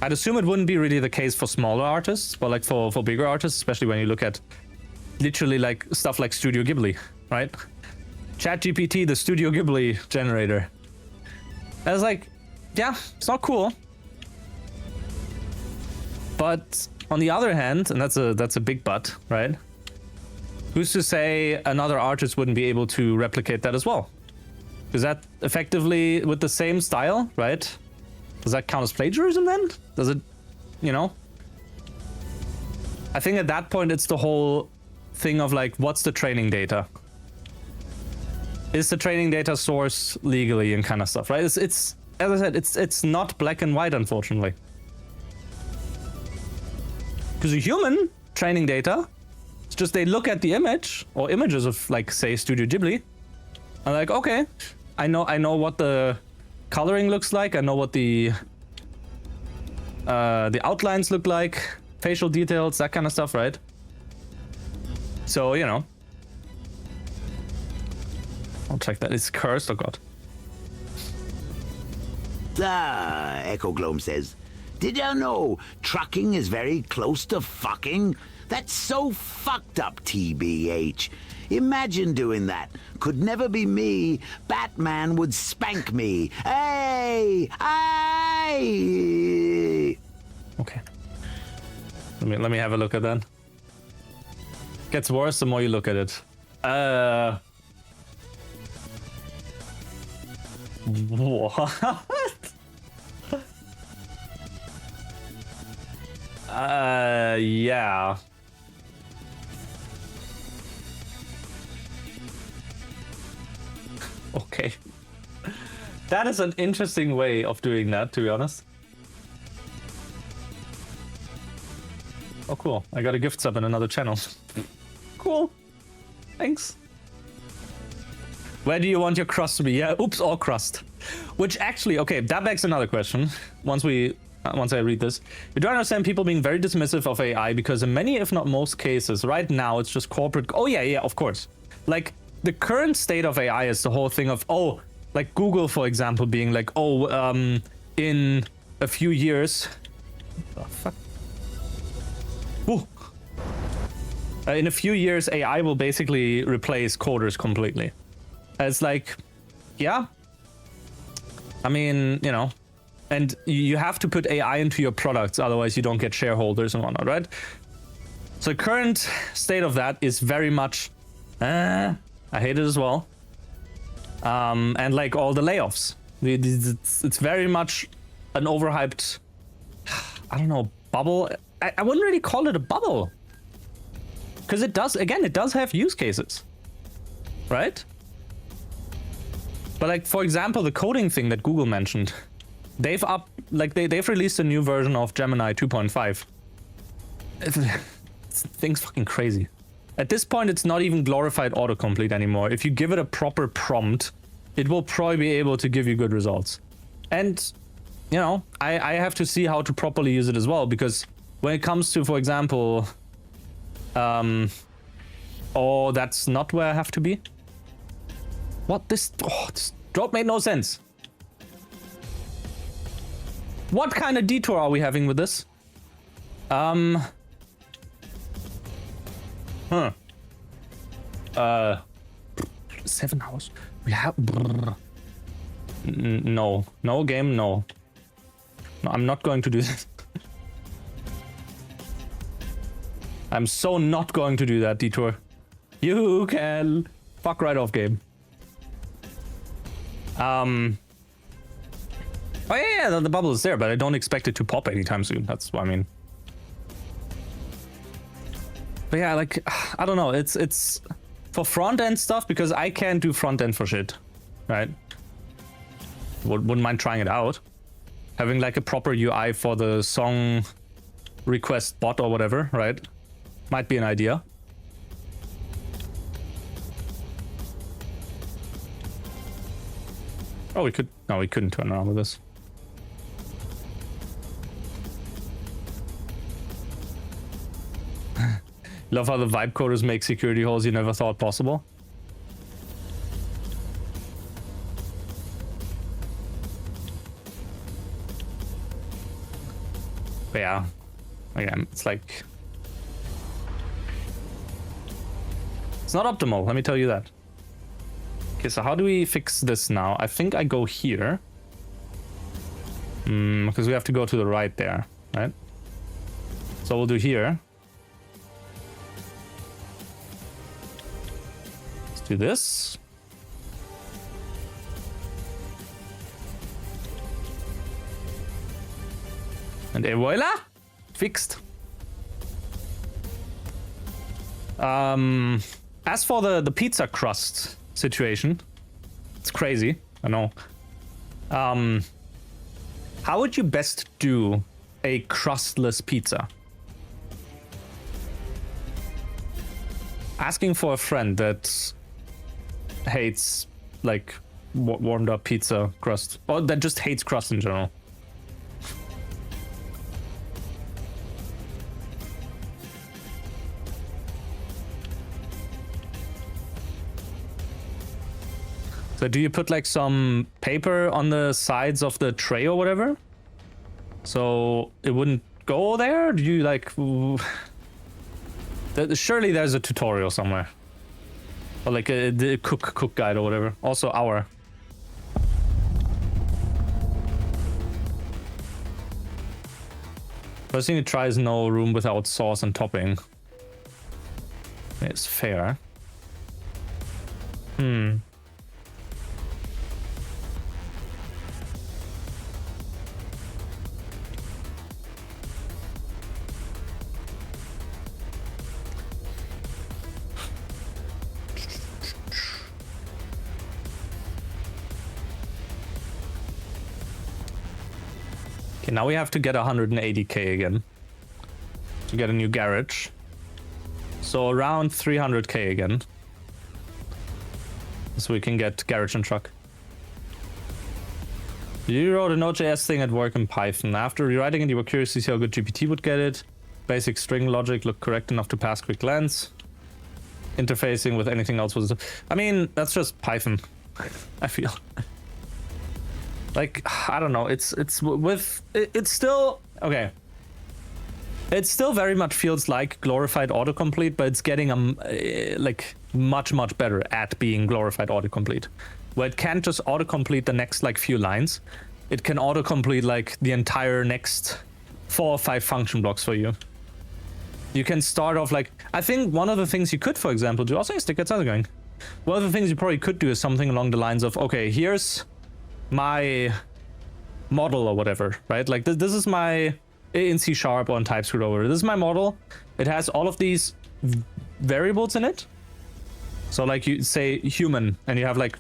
I'd assume it wouldn't be really the case for smaller artists, but like for bigger artists, especially when you look at literally like stuff like Studio Ghibli, right? ChatGPT, the Studio Ghibli generator. I was like, yeah, it's not cool. But on the other hand, and that's a big but, right? Who's to say another artist wouldn't be able to replicate that as well? Is that effectively with the same style, right? Does that count as plagiarism then? Does it, you know? I think at that point it's the whole thing of like, what's the training data? Is the training data source legally and kind of stuff, right? It's as I said, it's not black and white, unfortunately. Because a human training data, it's just they look at the image or images of like say Studio Ghibli, and like, okay, I know what the coloring looks like. I know what the outlines look like, facial details, that kind of stuff, right? So, you know. I'll check that. It's cursed, oh god. Echo Gloam says, did you know trucking is very close to fucking? That's so fucked up, TBH. Imagine doing that. Could never be me. Batman would spank me. Hey! Hey! Okay. Let me have a look at that. Gets worse the more you look at it. What? Yeah. Okay. That is an interesting way of doing that, to be honest. Oh, cool. I got a gift sub in another channel. Cool. Thanks. Where do you want your crust to be? Yeah, oops, all crust. Which actually, okay, that begs another question. Once I read this. We do understand people being very dismissive of AI because in many, if not most cases, right now, it's just corporate. Oh, yeah, of course. Like, the current state of AI is the whole thing of, oh, like Google, for example, being like, oh, in a few years. What the fuck? Ooh. In a few years, AI will basically replace coders completely. It's like, yeah. I mean, you know, and you have to put AI into your products, otherwise you don't get shareholders and whatnot, right? So current state of that is very much, I hate it as well. And like all the layoffs, it's very much an overhyped, I don't know, bubble. I wouldn't really call it a bubble. Because it does have use cases, right? But like, for example, the coding thing that Google mentioned, they've released a new version of Gemini 2.5. Thing's fucking crazy. At this point, it's not even glorified autocomplete anymore. If you give it a proper prompt, it will probably be able to give you good results. And, you know, I have to see how to properly use it as well, because when it comes to, for example, oh, that's not where I have to be. What? This drop made no sense. What kind of detour are we having with this? 7 hours. We have. No game. No, I'm not going to do this. I'm so not going to do that detour. You can fuck right off, game. Oh yeah, the bubble is there, but I don't expect it to pop anytime soon. That's what I mean. But yeah, like, I don't know. It's for front end stuff, because I can't do front end for shit, right? Wouldn't mind trying it out. Having like a proper UI for the song request bot or whatever, right? Might be an idea. Oh, we could. No, we couldn't turn around with this. Love how the vibe coders make security holes you never thought possible. But yeah, again, it's like It's not optimal, let me tell you that. Okay, so how do we fix this now? I think I go here. Because we have to go to the right there, right? So we'll do here. Let's do this. And voila! Fixed. As for the pizza crust situation, it's crazy, I know. How would you best do a crustless pizza? Asking for a friend that hates, like, warmed up pizza crust, or that just hates crust in general. So do you put like some paper on the sides of the tray or whatever? So it wouldn't go there? Do you like... Surely there's a tutorial somewhere. Or like the cook guide or whatever. Also our. First thing to try is no room without sauce and topping. It's fair. Okay, now we have to get 180k again to get a new garage. So around 300k again. So we can get garage and truck. You wrote a Node.js thing at work in Python. After rewriting it, you were curious to see how good GPT would get it. Basic string logic looked correct enough to pass quick glance. Interfacing with anything else was... I mean, that's just Python, I feel. Like, I don't know, it's still, okay. It still very much feels like glorified autocomplete, but it's getting like much better at being glorified autocomplete. Where it can't just autocomplete the next like few lines. It can autocomplete like the entire next 4 or 5 function blocks for you. You can start off like, I think one of the things you could, for example, do, also stickers, how's it going? One of the things you probably could do is something along the lines of, okay, here's my model or whatever, right? Like this is my, in C# or in TypeScript or whatever, this is my model. It has all of these variables in it. So like you say human and you have like,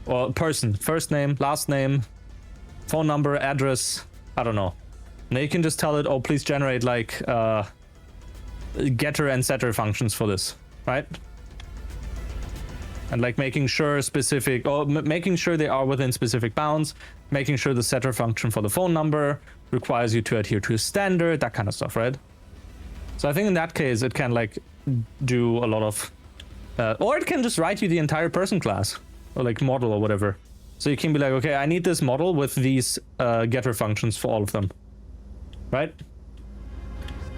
well, person, first name, last name, phone number, address, I don't know. Now you can just tell it, oh, please generate like getter and setter functions for this, right? And like making sure specific, or making sure they are within specific bounds, making sure the setter function for the phone number requires you to adhere to a standard, that kind of stuff, right? So I think in that case, it can like do a lot of, or it can just write you the entire person class or like model or whatever. So you can be like, okay, I need this model with these getter functions for all of them, right?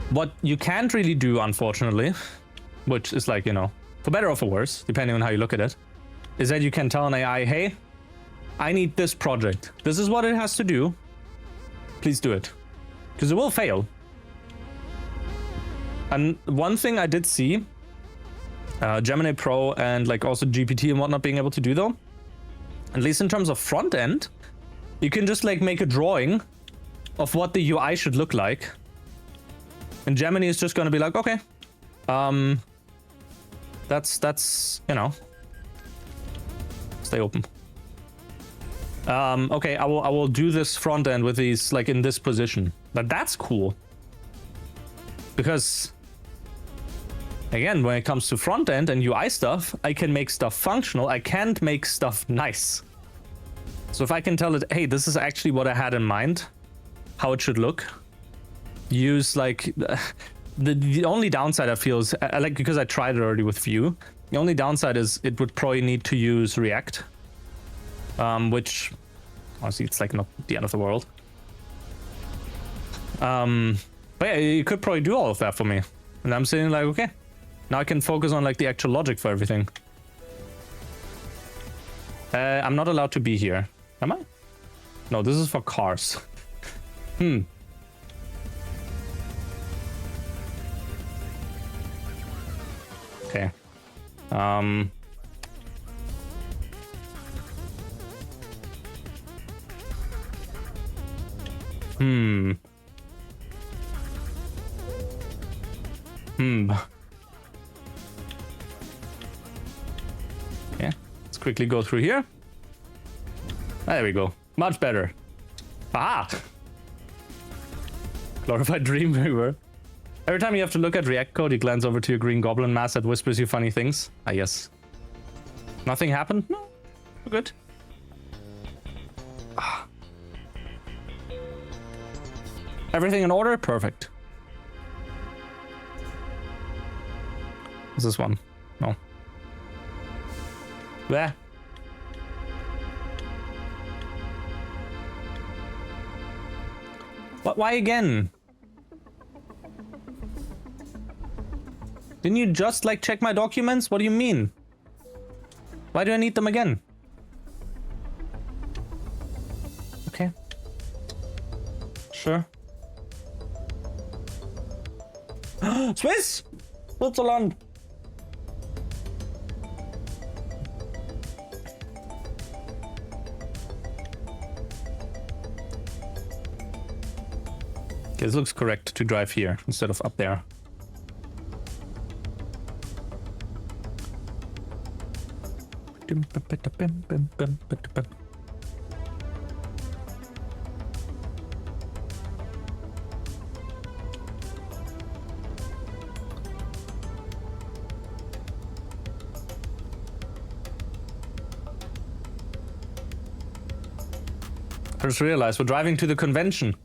What you can't really do, unfortunately, which is like, you know, for better or for worse, depending on how you look at it, is that you can tell an AI, hey, I need this project. This is what it has to do. Please do it. Because it will fail. And one thing I did see, Gemini Pro and like also GPT and whatnot being able to do though, at least in terms of front end, you can just like make a drawing of what the UI should look like. And Gemini is just going to be like, okay, that's, you know, stay open. Okay, I will do this front end with these, like in this position. But that's cool. Because, again, when it comes to front end and UI stuff, I can make stuff functional. I can't make stuff nice. So if I can tell it, hey, this is actually what I had in mind, how it should look. Use like the only downside I feel is like, because I tried it already with Vue, the only downside is it would probably need to use React, which honestly it's like not the end of the world. But yeah, you could probably do all of that for me, and I'm saying like, okay, Now I can focus on like the actual logic for everything. I'm not allowed to be here. Am I? No, this is for cars. Okay. Yeah, let's quickly go through here. There we go. Much better. Aha! Glorified dream viewer. Every time you have to look at React code, you glance over to your green goblin mask that whispers you funny things. Ah, yes. Nothing happened? No. We're good. Ah. Everything in order? Perfect. What's this one? No. There. What? Why again? Didn't you just like check my documents? What do you mean? Why do I need them again? Okay. Sure. Swiss! Switzerland! Okay, this looks correct to drive here instead of up there. I just realized we're driving to the convention.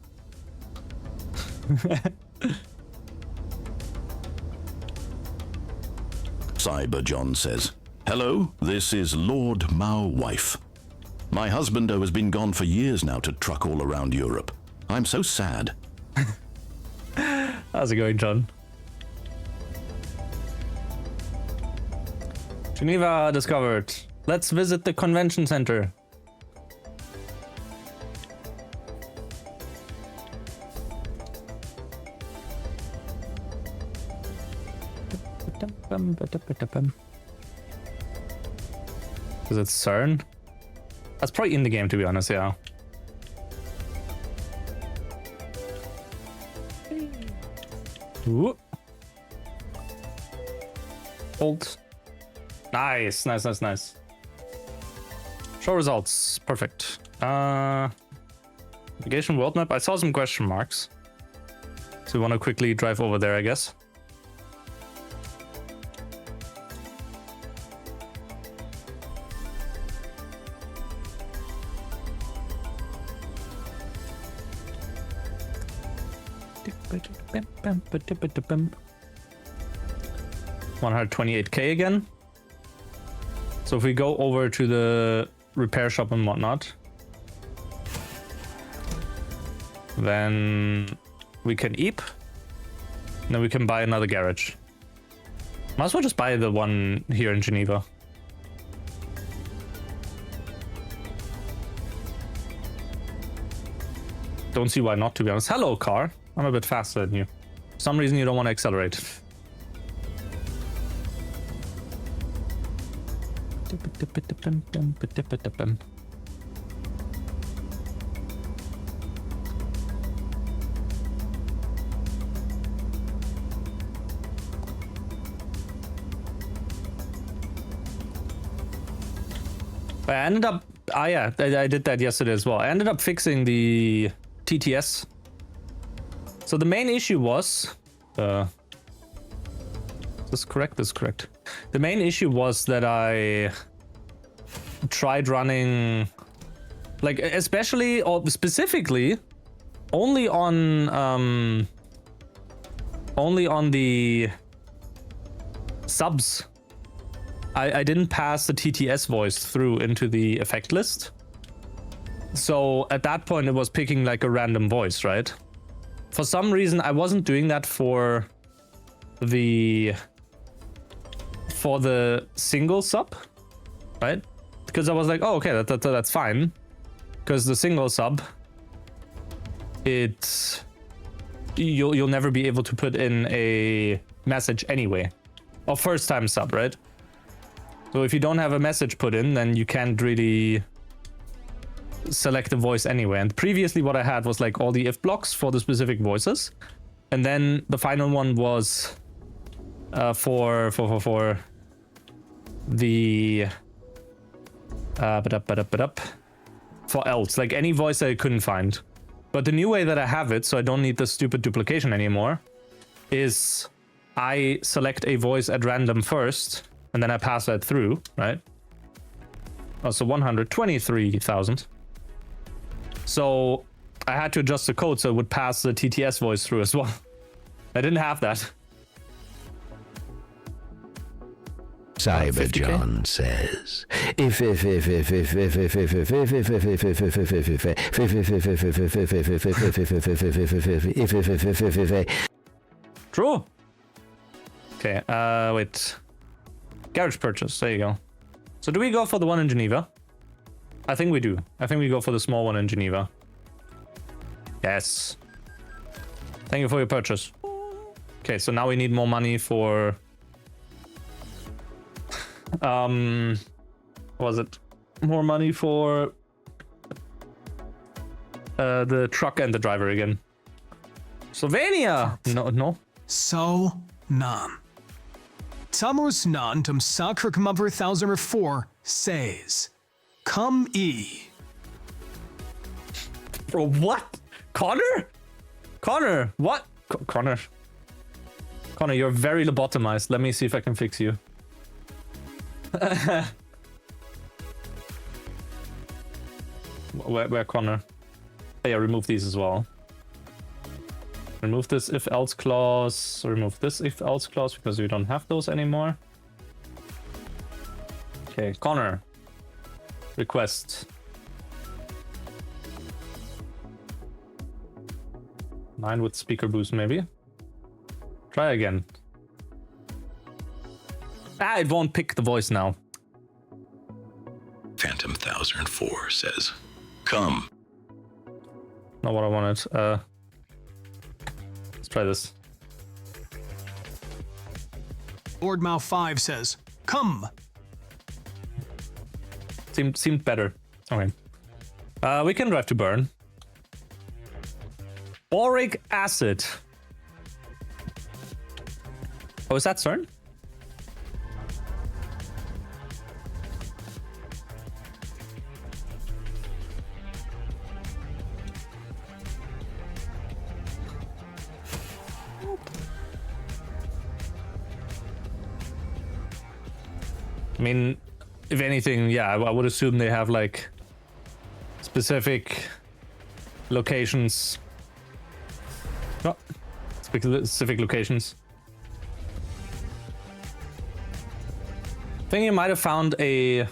Cyber John says, "Hello, this is Lord Mao Wife. My husband has been gone for years now to truck all around Europe. I'm so sad." How's it going, John? Geneva discovered. Let's visit the convention center. Is it CERN? That's probably in the game, to be honest, yeah. Ooh. Hold. Nice, nice, nice, nice. Show results. Perfect. Navigation world map. I saw some question marks. So we want to quickly drive over there, I guess. $128K again. So if we go over to the repair shop and whatnot, then we can eep. And then we can buy another garage. Might as well just buy the one here in Geneva. Don't see why not, to be honest. Hello, car. I'm a bit faster than you. For some reason you don't want to accelerate. I ended up... Ah, yeah, I did that yesterday as well. I ended up fixing the TTS. So the main issue was... is this correct? This is correct. The main issue was that I tried running... Like, especially, or specifically, only on the subs. I didn't pass the TTS voice through into the effect list. So at that point it was picking like a random voice, right? For some reason I wasn't doing that for the for the single sub, right? Because I was like, oh, okay, that's fine. Because the single sub, you'll never be able to put in a message anyway. Or first time sub, right? So if you don't have a message put in, then you can't really select a voice anyway. And previously what I had was like all the if blocks for the specific voices. And then the final one was for the for else, like any voice that I couldn't find. But the new way that I have it, so I don't need the stupid duplication anymore, is I select a voice at random first, and then I pass that through, right? Oh, so 123,000. So I had to adjust the code so it would pass the TTS voice through as well. I didn't have that. Cyber John says, True. Okay, wait. Garage purchase, there you go. So do we go for the one in Geneva? I think we do. I think we go for the small one in Geneva. Yes. Thank you for your purchase. Okay, so now we need more money for... was it more money for the truck and the driver again? Slovenia! No. So, nan. Tamus nan tum sakra kumumver 1004 says, come e. Bro, what? Connor? Connor, what? Connor, you're very lobotomized. Let me see if I can fix you. Where Connor? Oh, yeah, remove these as well. Remove this if else clause. Remove this if else clause because we don't have those anymore. Okay, Connor. Request. 9 with speaker boost, maybe. Try again. Ah, it won't pick the voice now. Phantom 1004 says, come. Not what I wanted. Let's try this. Lord Mao 5 says, come. Seemed better. Okay. We can drive to Bern. Boric acid. Oh, is that CERN? I mean, if anything, yeah, I would assume they have like specific locations. Oh, specific locations. I think you might have found a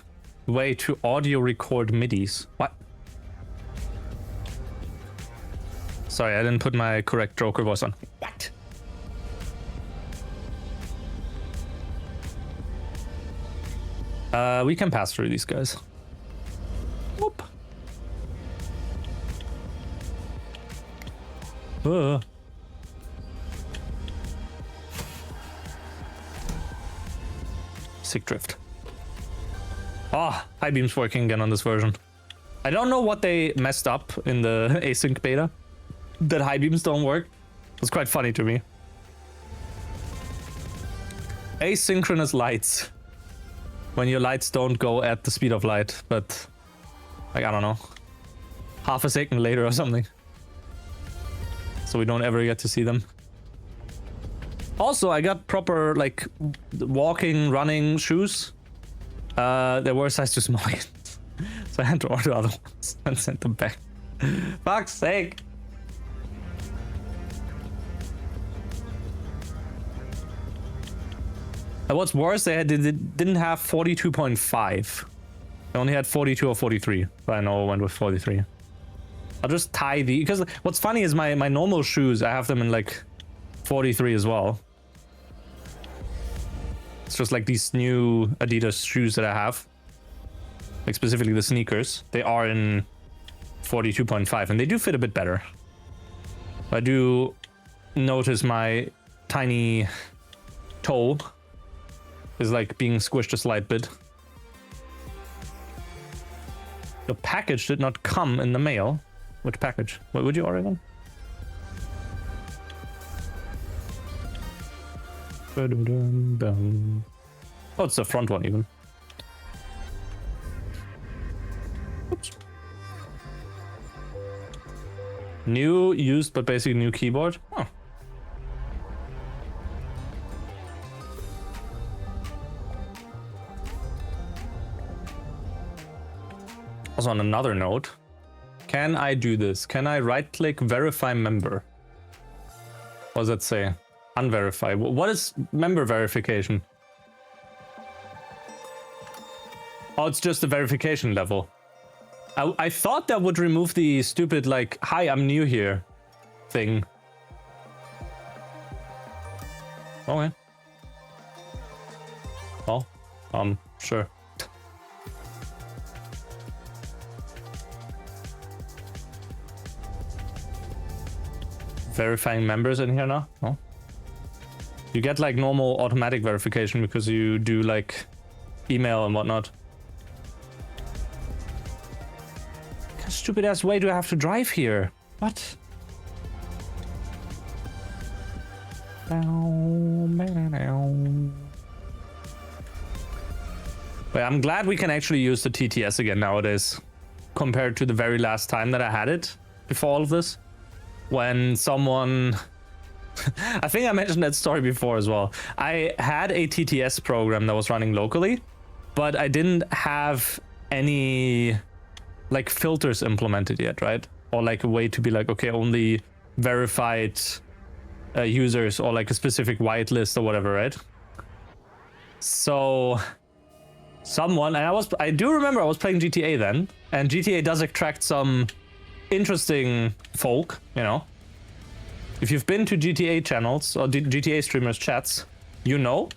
way to audio record MIDIs. What? Sorry, I didn't put my correct Joker voice on. What? We can pass through these guys. Whoop. Sick drift. Ah, high beam's working again on this version. I don't know what they messed up in the async beta. That high beams don't work. It's quite funny to me. Asynchronous lights. When your lights don't go at the speed of light, but like, I don't know, half a second later or something. So we don't ever get to see them. Also, I got proper like walking, running shoes. They were a size too small. So I had to order other ones and send them back. Fuck's sake. And what's worse, they didn't have 42.5. They only had 42 or 43. But I know I went with 43. I'll just tie the... Because what's funny is my normal shoes, I have them in like 43 as well. It's just like these new Adidas shoes that I have. Like specifically the sneakers. They are in 42.5 and they do fit a bit better. I do notice my tiny toe is like being squished a slight bit. The package did not come in the mail. Which package? What would you order then? Oh, it's the front one even. Oops. New, used, but basically new keyboard. Huh. Also, on another note, can I do this? Can I right-click verify member? What does that say? Unverify. What is member verification? Oh, it's just a verification level. I thought that would remove the stupid, like, hi, I'm new here thing. Okay. Well, sure. Verifying members in here now? Oh. You get like normal automatic verification because you do like email and whatnot. What stupid ass way do I have to drive here? What? But I'm glad we can actually use the TTS again nowadays, compared to the very last time that I had it before all of this. When someone... I think I mentioned that story before as well. I had a TTS program that was running locally, but I didn't have any like filters implemented yet, right? Or like a way to be like, okay, only verified users or like a specific whitelist or whatever, right? So someone, and I do remember I was playing GTA then, and GTA does attract some interesting folk, you know. If you've been to GTA channels or GTA streamers chats, you know.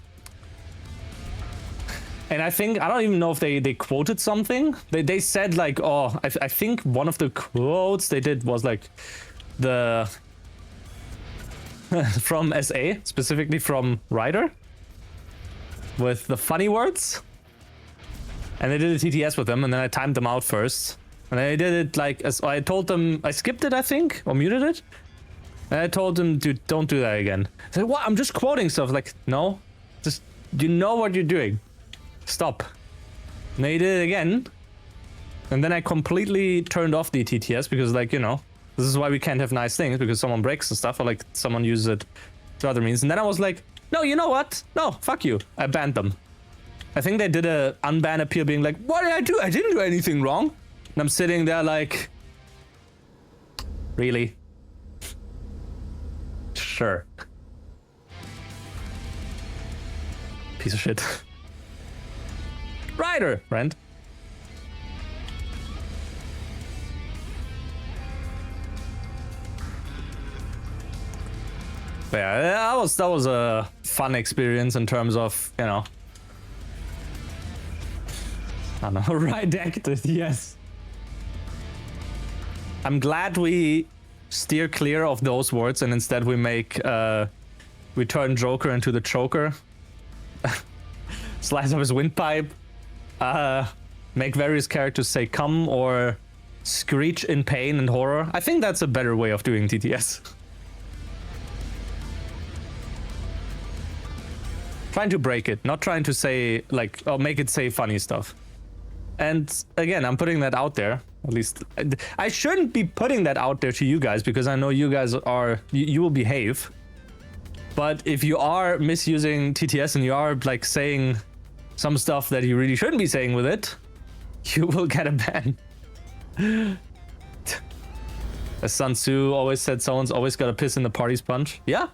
And I think, I don't even know if they quoted something. They said like, oh, I think one of the quotes they did was like the from SA, specifically from Ryder, with the funny words. And they did a TTS with them, and then I timed them out first. And I did it like, as I told them, I skipped it, I think, or muted it. And I told them, dude, don't do that again. I said, what? I'm just quoting stuff. Like, no, just, you know what you're doing. Stop. And they did it again. And then I completely turned off the TTS because, like, you know, this is why we can't have nice things, because someone breaks and stuff, or like someone uses it to other means. And then I was like, no, you know what? No, fuck you. I banned them. I think they did a unban appeal being like, what did I do? I didn't do anything wrong. And I'm sitting there like, really? Sure. Piece of shit. Ryder, friend. But yeah, that was a fun experience in terms of, you know, I don't know, redacted, yes. I'm glad we steer clear of those words and instead we make we turn Joker into the choker. Slice up his windpipe. Make various characters say come or screech in pain and horror. I think that's a better way of doing TTS. Trying to break it, not trying to say like, oh, make it say funny stuff. And again, I'm putting that out there. At least I shouldn't be putting that out there to you guys because I know you guys are, you will behave. But if you are misusing TTS and you are like saying some stuff that you really shouldn't be saying with it, you will get a ban. As Sun Tzu always said, someone's always got to piss in the party sponge. Yeah.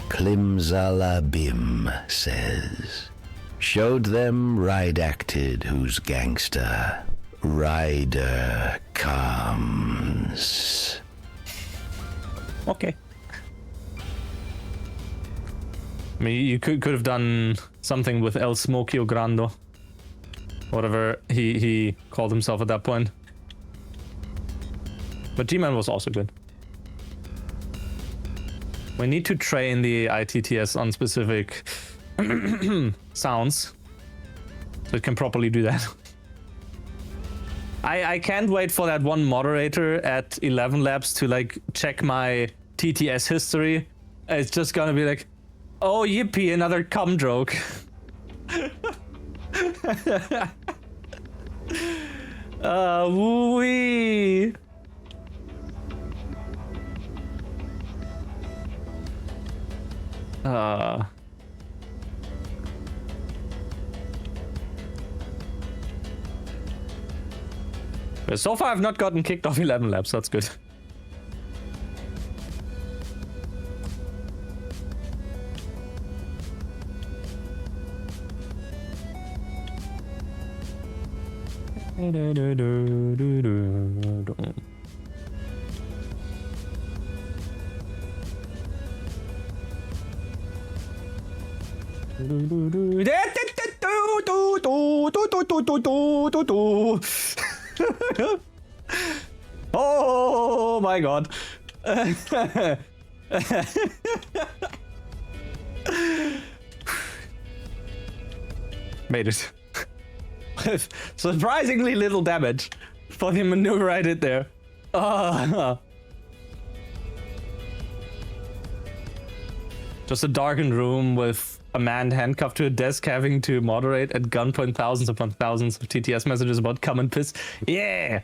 Klimzalabim says, Showed them ride acted who's gangster. Rider comes. Okay. I mean, you could have done something with El Smokio Grando. Whatever he called himself at that point. But G-Man was also good. We need to train the ITTS on specific sounds so it can properly do that. I can't wait for that one moderator at 11 Labs to like check my TTS history. It's just gonna be like, oh yippee, another cum joke. Woo-wee. But so far I've not gotten kicked off 11 Labs, that's good. Oh my god. Made it. Surprisingly little damage for the maneuver I did there. Just a darkened room with a man handcuffed to a desk having to moderate at gunpoint thousands upon thousands of TTS messages about come and piss. Yeah!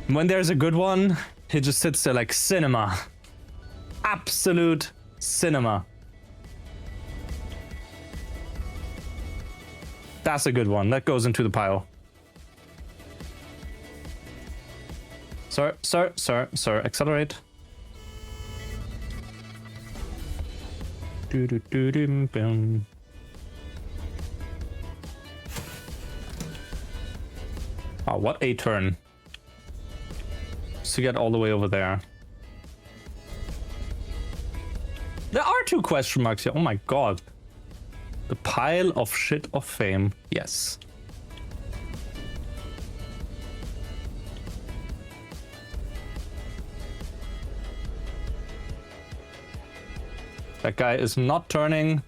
When there's a good one, he just sits there like cinema. Absolute cinema. That's a good one. That goes into the pile. Sir, accelerate. Boom. Oh, what a turn. Just to get all the way over there. There are 2 question marks here. Oh my god. The pile of shit of fame. Yes. That guy is not turning.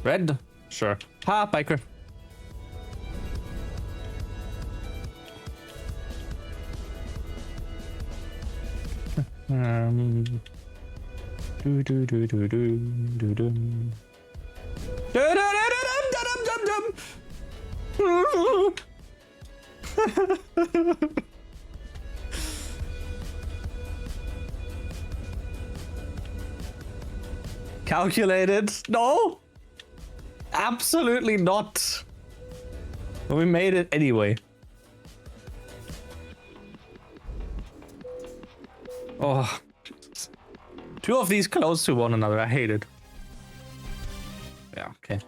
Red? Sure. Ha, biker. Calculated? No! Absolutely not. But we made it anyway. Oh, Jesus. 2 of these close to one another. I hate it. Yeah, okay.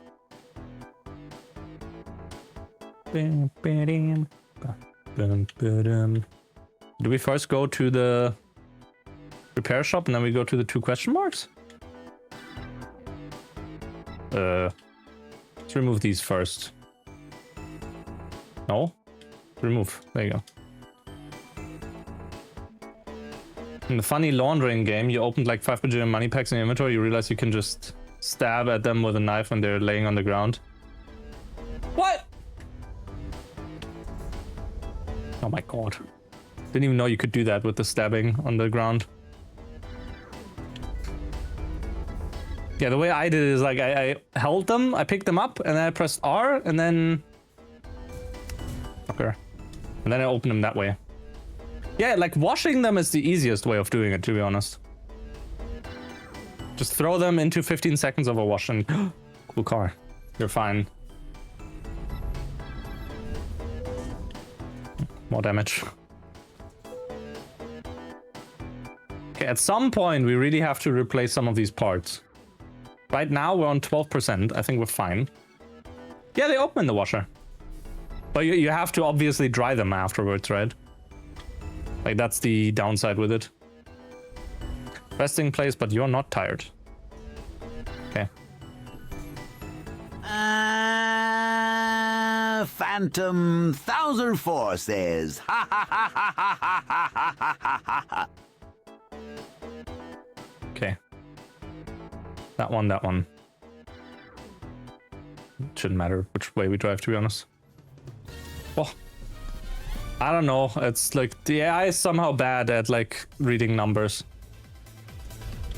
Do we first go to the repair shop and then we go to the 2 question marks? Let's remove these first. No? Remove. There you go. In the funny laundering game, you opened like 5 bajillion money packs in your inventory, you realize you can just stab at them with a knife when they're laying on the ground. What? Oh my god. Didn't even know you could do that with the stabbing on the ground. Yeah, the way I did it is like I held them, I picked them up, and then I pressed R, and then... Okay. And then I opened them that way. Yeah, like washing them is the easiest way of doing it, to be honest. Just throw them into 15 seconds of a wash and... Cool car. You're fine. More damage. Okay, at some point we really have to replace some of these parts. Right now we're on 12%. I think we're fine. Yeah, they open the washer. But you have to obviously dry them afterwards, right? Like, that's the downside with it. Resting place, but you're not tired. Okay. Phantom 1004 says, ha ha ha ha ha ha ha ha ha ha. Okay. That one, that one. It shouldn't matter which way we drive, to be honest. Oh. I don't know. It's like the AI is somehow bad at like reading numbers.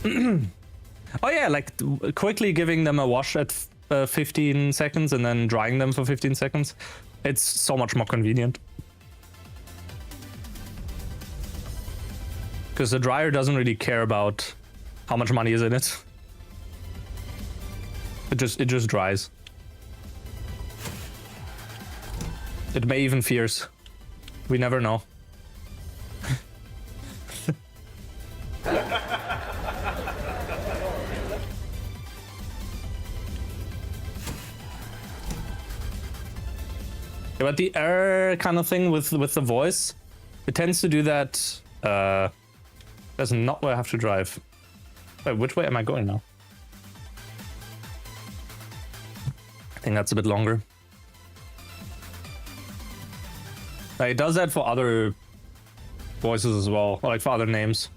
Oh yeah, like quickly giving them a wash at 15 seconds and then drying them for 15 seconds. It's so much more convenient. Because the dryer doesn't really care about how much money is in it. It just dries. It may even fierce. We never know. Yeah, but the error kind of thing with the voice, it tends to do that. That's not where I have to drive. Wait, which way am I going now? I think that's a bit longer. Like, it does that for other voices as well, or like for other names.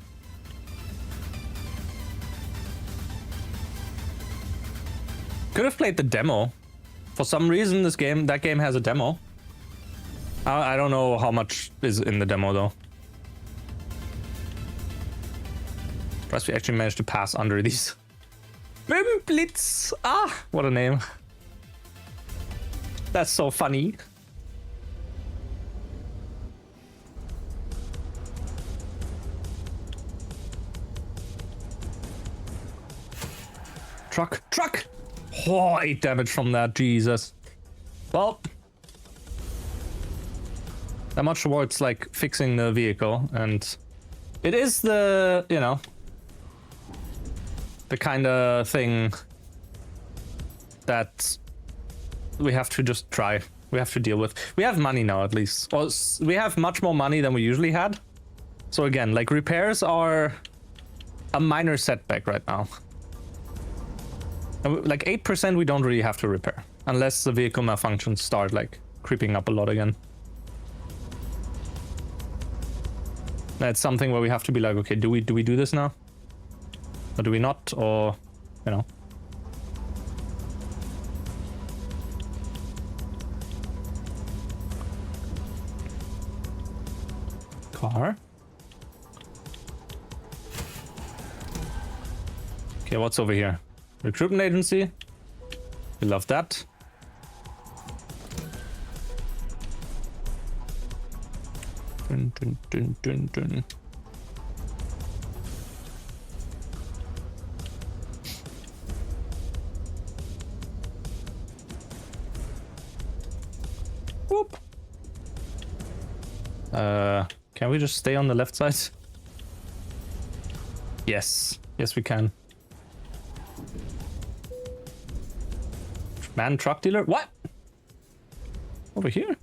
Could have played the demo. For some reason, that game has a demo. I don't know how much is in the demo though. Plus, we actually managed to pass under these. Blitz! Ah, what a name. That's so funny. Truck! Oh, 8 damage from that, Jesus. Well, that much towards like fixing the vehicle, and it is the, you know, the kind of thing that we have to just try. We have to deal with. We have money now, at least. Well, we have much more money than we usually had. So again, like, repairs are a minor setback right now. And like 8% we don't really have to repair. Unless the vehicle malfunctions start like creeping up a lot again. That's something where we have to be like, okay, do we do this now? Or do we not? Or, you know. Car. Okay, what's over here? Recruitment agency. We love that. Dun, dun, dun, dun, dun. Whoop. Can we just stay on the left side? Yes. Yes, we can. Man, truck dealer? What? Over here?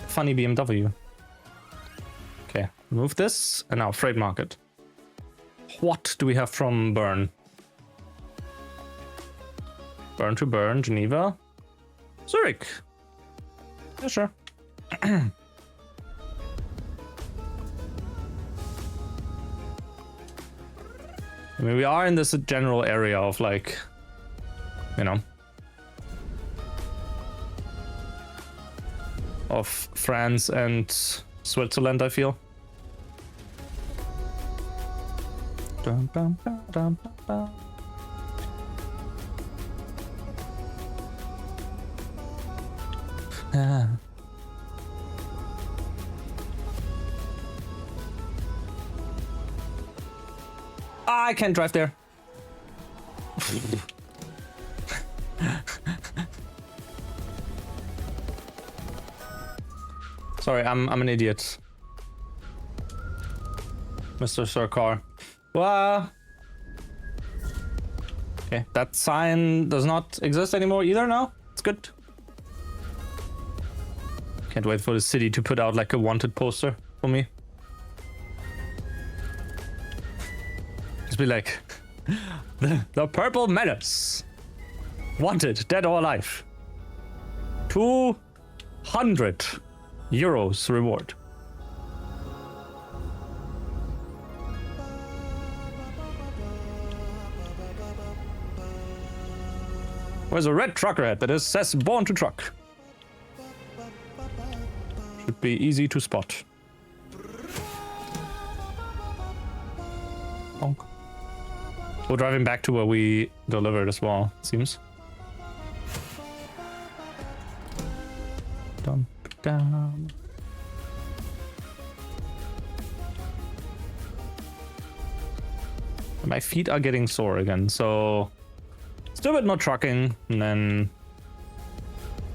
Funny BMW. Okay, remove this. And now freight market. What do we have from Bern? Bern to Bern, Geneva. Zurich. Yeah, sure. I mean, we are in this general area of like, you know, of France and Switzerland, I feel. Dum, dum, dum, dum, dum. Ah. I can't drive there. Sorry, I'm an idiot. Mr. Sarkar. Wow. Okay, that sign does not exist anymore either now. It's good. Can't wait for the city to put out like a wanted poster for me. Just be like, the purple menace. Wanted, dead or alive. 200 euros reward. Where's a red trucker hat that says born to truck? Should be easy to spot. Oh. We're driving back to where we delivered as well, it seems. Dun, dun. My feet are getting sore again, so still a bit more trucking, and then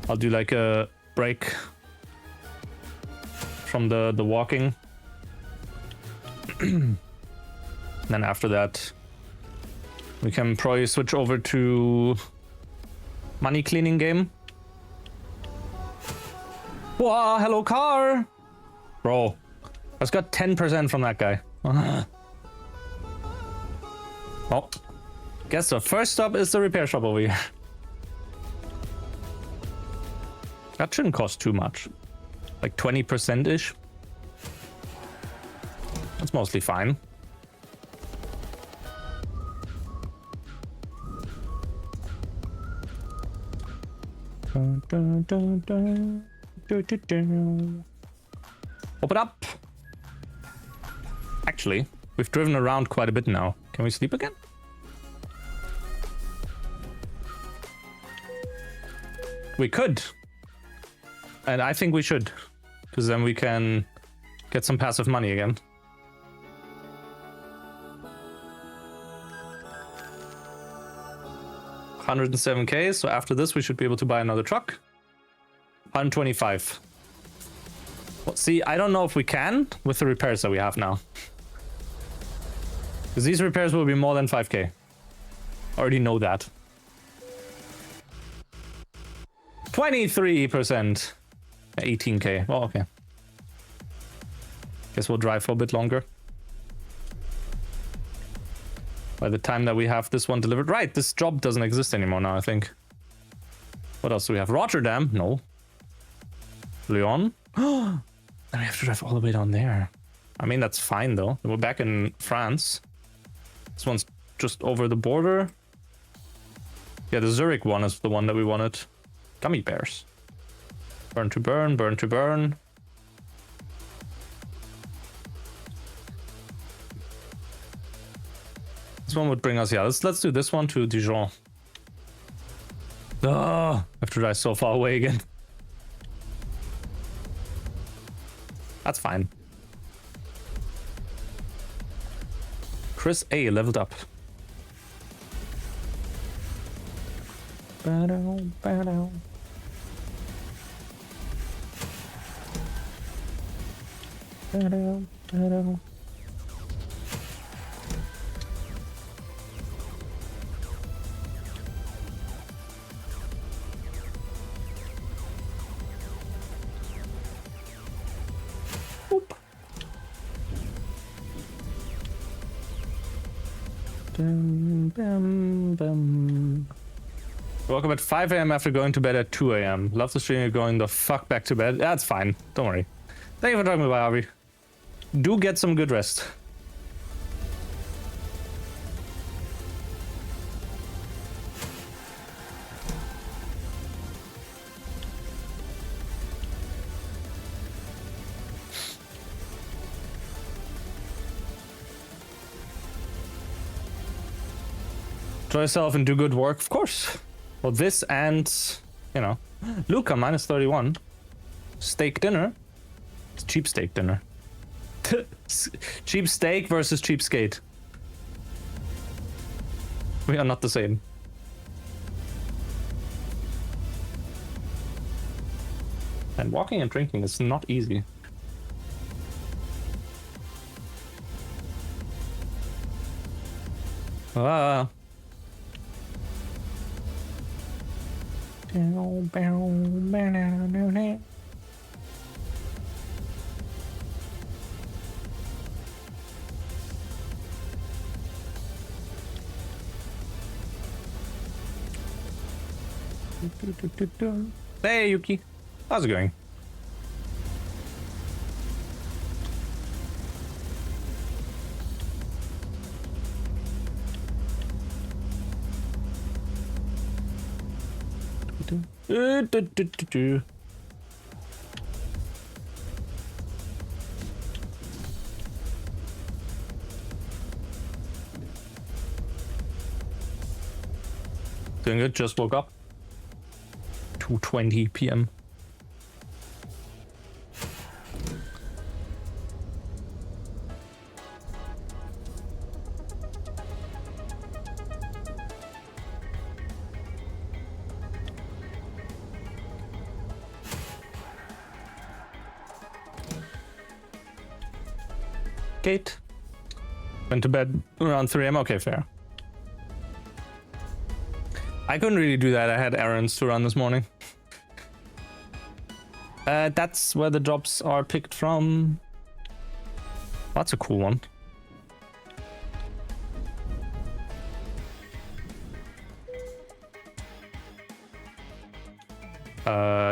I'll do like a break from the walking. Then after that, we can probably switch over to money cleaning game. Wow, hello car! Bro, I just got 10% from that guy. Oh, guess the first stop is the repair shop over here. That shouldn't cost too much. Like 20%-ish. That's mostly fine. Dun, dun, dun, dun. Open up. Actually, we've driven around quite a bit now. Can we sleep again? We could. And I think we should. Because then we can get some passive money again. $107K, so after this we should be able to buy another truck. 125. Well, see, I don't know if we can with the repairs that we have now. Because these repairs will be more than 5K. Already know that. 23%. 18K. Oh, okay. Guess we'll drive for a bit longer. By the time that we have this one delivered. Right, this job doesn't exist anymore now, I think. What else do we have? Rotterdam? No. Lyon? Then we have to drive all the way down there. I mean, that's fine, though. We're back in France. This one's just over the border. Yeah, the Zurich one is the one that we wanted. Gummy bears. Burn to burn, burn to burn. This one would bring us, yeah, let's do this one to Dijon. Oh, I have to drive so far away again. That's fine. Chris A leveled up. Ba-dow, ba-dow. Ba-dow, ba-dow. Bum, bum, bum. Woke up at 5 AM after going to bed at 2 AM. Love the stream, you're going the fuck back to bed. That's fine. Don't worry. Thank you for talking about Harvey. Do get some good rest. Enjoy yourself and do good work, of course. Well, this and, you know, Luca minus 31. Steak dinner. It's cheap steak dinner. Cheap steak versus cheap skate. We are not the same. And walking and drinking is not easy. Ah. Hey Yuki, how's it going? Doing good, just woke up. 2:20 p.m. Gate. Went to bed around 3 a.m. Okay, fair. I couldn't really do that. I had errands to run this morning. That's where the jobs are picked from. That's a cool one.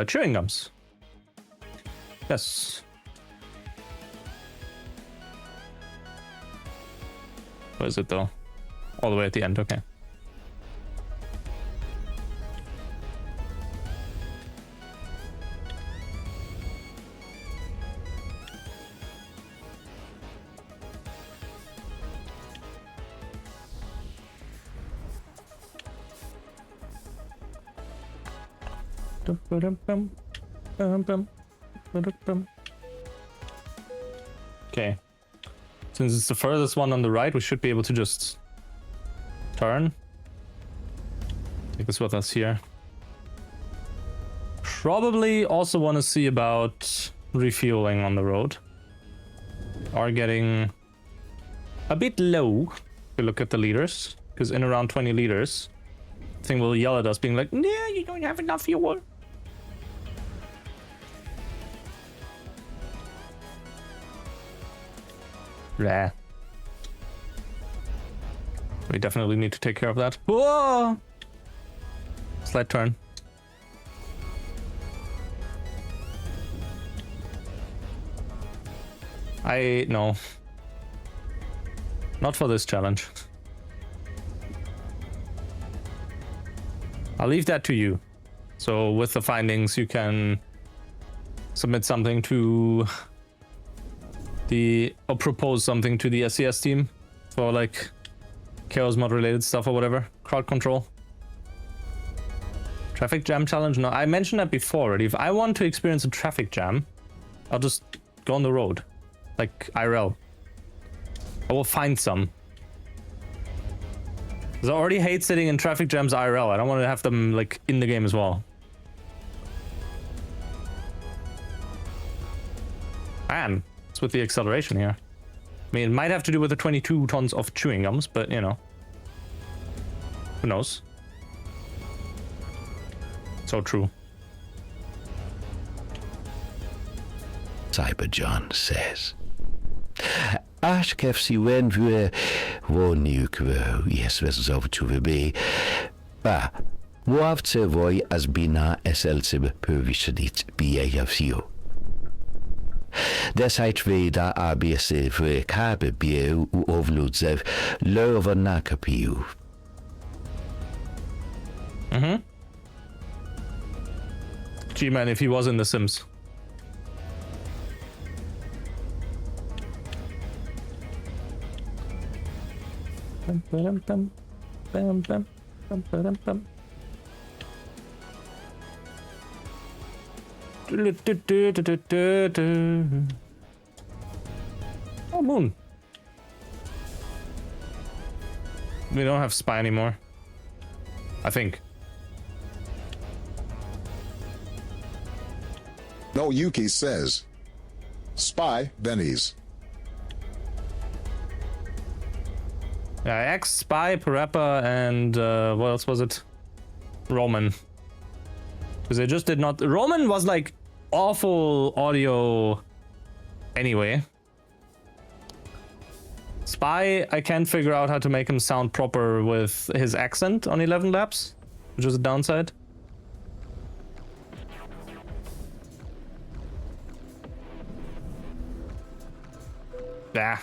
Chewing gums. Yes. Where is it though? All the way at the end, okay. Okay. Since it's the furthest one on the right, we should be able to just turn. Take this with us here. Probably also want to see about refueling on the road. Are getting a bit low if you look at the liters, because in around 20 liters, the thing will yell at us being like, "Yeah, you don't have enough fuel." Yeah. We definitely need to take care of that. Whoa! Slight turn. No. Not for this challenge. I'll leave that to you. So with the findings, you can submit something to or propose something to the SCS team for like chaos mod related stuff or whatever. Crowd control. Traffic jam challenge? No, I mentioned that before already. If I want to experience a traffic jam, I'll just go on the road. Like IRL. I will find some. Because I already hate sitting in traffic jams IRL. I don't want to have them like in the game as well. Man, it's with the acceleration here. I mean, it might have to do with the 22 tons of chewing gums, but you know. Who knows? So true. Cyber John says. Acho que se when we woniuk yes was over to be Ławce woj as bina SLCB pövisadit BAFCO. Deshalb weder ABC für KBBU overludzev löver nakapiu. G-Man if he was in The Sims. Oh, Moon. We don't have Spy anymore. I think. No Yuki says. Spy Benny's. X, Spy, Parappa, and what else was it? Roman. Because they just did not... Roman was like awful audio anyway. Spy, I can't figure out how to make him sound proper with his accent on 11 laps, which is a downside. Ah.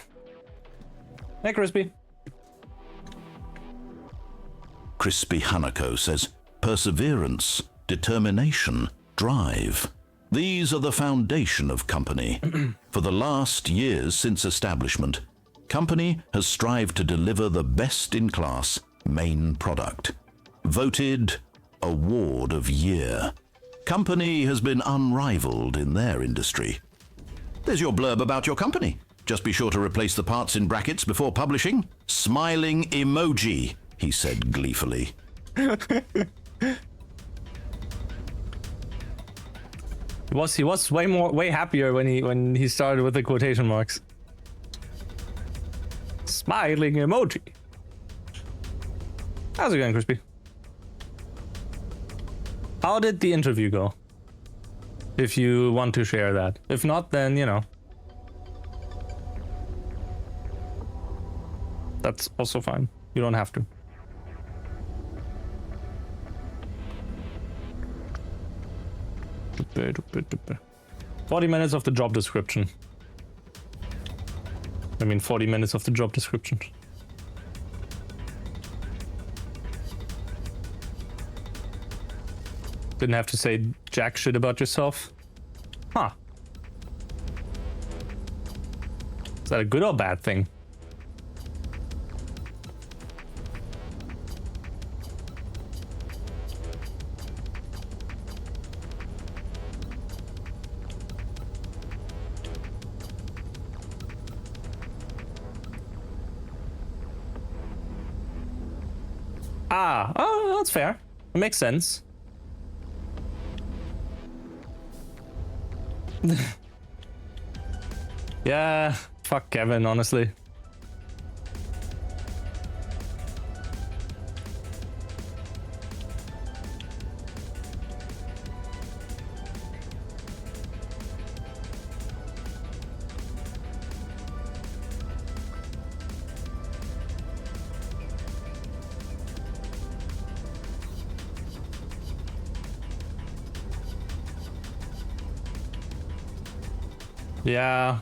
Hey, Crispy. Crispy Hanako says, perseverance, determination, drive. These are the foundation of company. For the last years since establishment, company has strived to deliver the best-in-class main product. Voted Award of Year. Company has been unrivaled in their industry. There's your blurb about your company. Just be sure to replace the parts in brackets before publishing. Smiling emoji, he said gleefully. He was way happier when he started with the quotation marks. Smiling emoji. How's it going, Crispy? How did the interview go? If you want to share that. If not, then, you know. That's also fine. You don't have to. – 40 minutes of the job description. I mean 40 minutes of the job description. Didn't have to say jack shit about yourself. Huh. Is that a good or bad thing? Ah, oh, that's fair. It makes sense. Yeah, fuck Kevin, honestly. Yeah.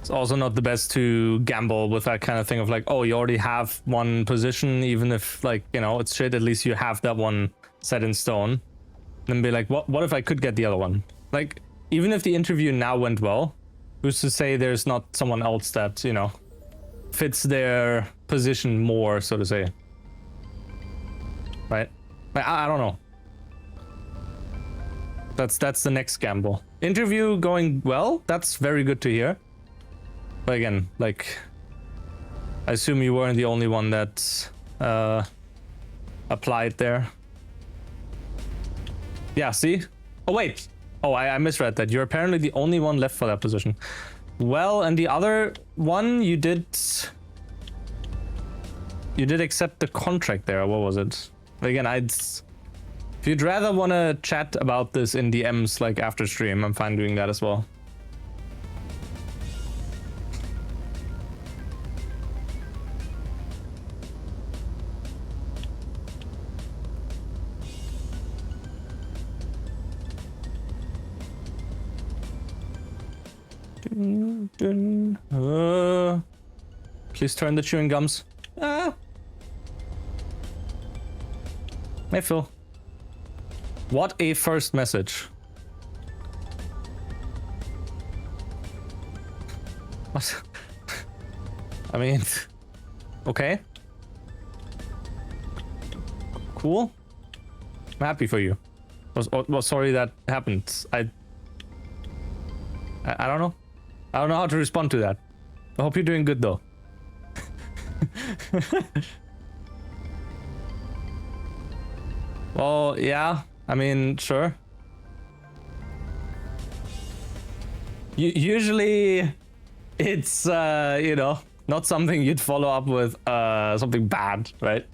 It's also not the best to gamble with that kind of thing of like, oh, you already have one position, even if, like, you know, it's shit, at least you have that one set in stone. Then be like, what if I could get the other one? Like, even if the interview now went well, who's to say there's not someone else that, you know, fits their position more, so to say. Right? I don't know. That's the next gamble. Interview going well, that's very good to hear. But again, like, I assume you weren't the only one that applied there. Yeah, see? Oh, wait. Oh, I misread that. You're apparently the only one left for that position. Well, and the other one, you did accept the contract there. What was it? Again, if you'd rather want to chat about this in DMs, like, after stream, I'm fine doing that as well. Please turn the chewing gums. Hey, Phil. What a first message. What? I mean, Okay. Cool. I'm happy for you. Was sorry that happened. I don't know. I don't know how to respond to that. I hope you're doing good though. Well, yeah. I mean, sure. Usually, it's you know, not something you'd follow up with something bad, right?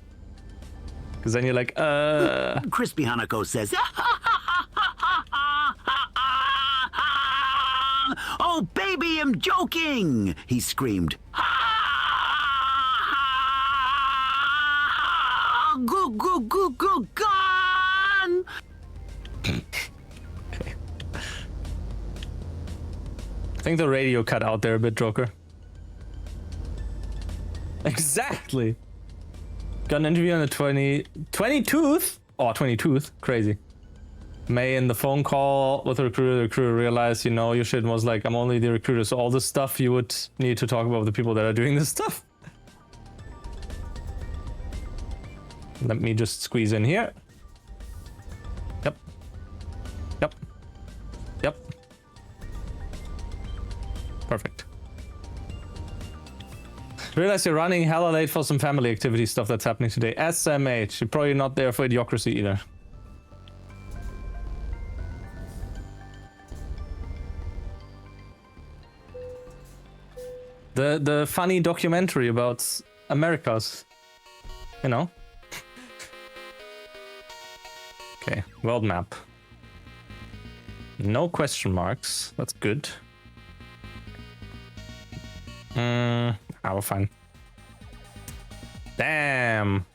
Because then you're like, Crispy Hanako says, "Oh, baby, I'm joking!" he screamed. Goo, goo, goo, goo, gone! Okay. I think the radio cut out there a bit, Joker. Exactly. Got an interview on the 22th? Oh, 22th? Crazy. May in the phone call with the recruiter realized, you know, your shit was like, I'm only the recruiter, so all this stuff you would need to talk about with the people that are doing this stuff. Let me just squeeze in here. Yep. Yep. Yep. Perfect. Realize you're running hella late for some family activity stuff that's happening today. SMH. You're probably not there for Idiocracy either. The funny documentary about Americas. You know? Okay, world map. No question marks. That's good. We're fine. Damn.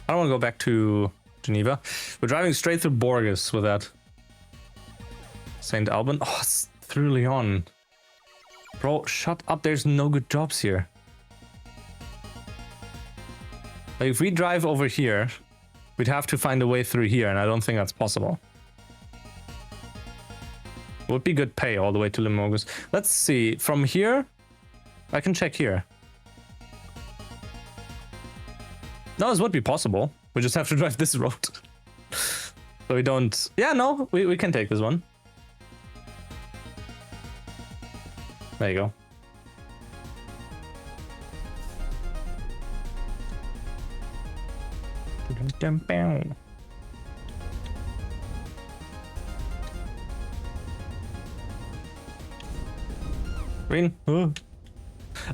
I don't want to go back to Geneva. We're driving straight through Borges with that. St. Alban. Oh, it's through Lyon. Bro, shut up. There's no good jobs here. Like, if we drive over here, we'd have to find a way through here, and I don't think that's possible. Would be good pay all the way to Limoges. Let's see. From here, I can check here. No, this would be possible. We just have to drive this road. So we don't... Yeah, no, we can take this one. There you go. Green. Oh,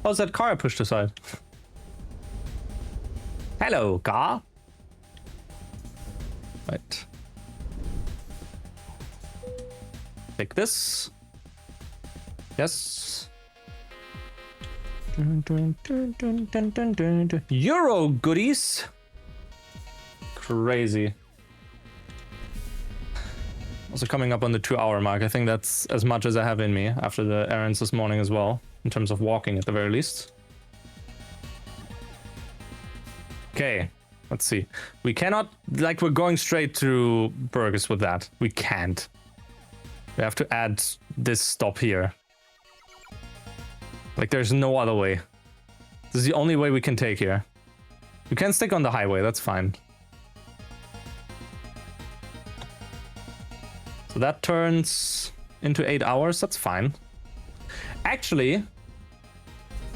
it's that car I pushed aside. Hello, car. Right. Take this. Yes. Euro goodies. Crazy. Also coming up on the 2-hour mark. I think that's as much as I have in me after the errands this morning as well, in terms of walking at the very least. Okay, let's see. We cannot, like, we're going straight through Burgers with that. We can't. We have to add this stop here. Like, there's no other way. This is the only way we can take here. We can stick on the highway, that's fine. So that turns into 8 hours, that's fine. Actually,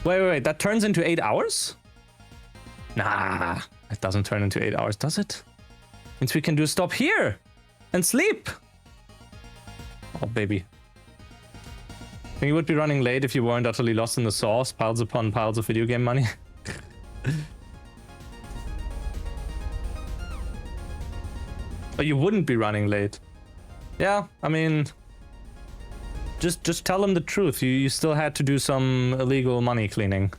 wait, that turns into 8 hours? Nah, it doesn't turn into 8 hours, does it? Means we can do a stop here and sleep. Oh, baby. I think you would be running late if you weren't utterly lost in the sauce, piles upon piles of video game money. But you wouldn't be running late. Yeah, I mean, just tell them the truth. You still had to do some illegal money cleaning.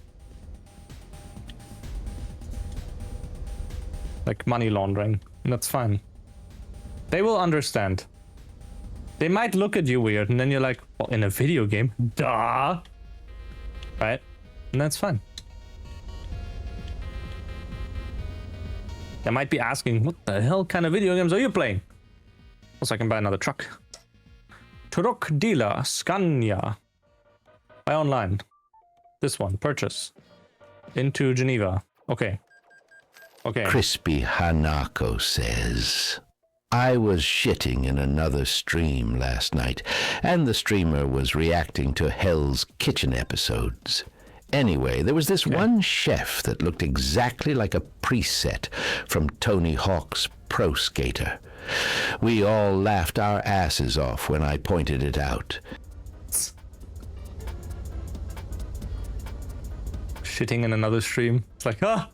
Like money laundering, and that's fine. They will understand. They might look at you weird, and then you're like, well, in a video game? Duh! Right? And that's fine. They might be asking, what the hell kind of video games are you playing? Also, I can buy another truck. Truck dealer, Scania. Buy online. This one, purchase. into Geneva. Okay. Okay. Crispy Hanako says, I was shitting in another stream last night, and the streamer was reacting to Hell's Kitchen episodes. Anyway, there was this one chef that looked exactly like a preset from Tony Hawk's Pro Skater. We all laughed our asses off when I pointed it out. Shitting in another stream. It's like, huh?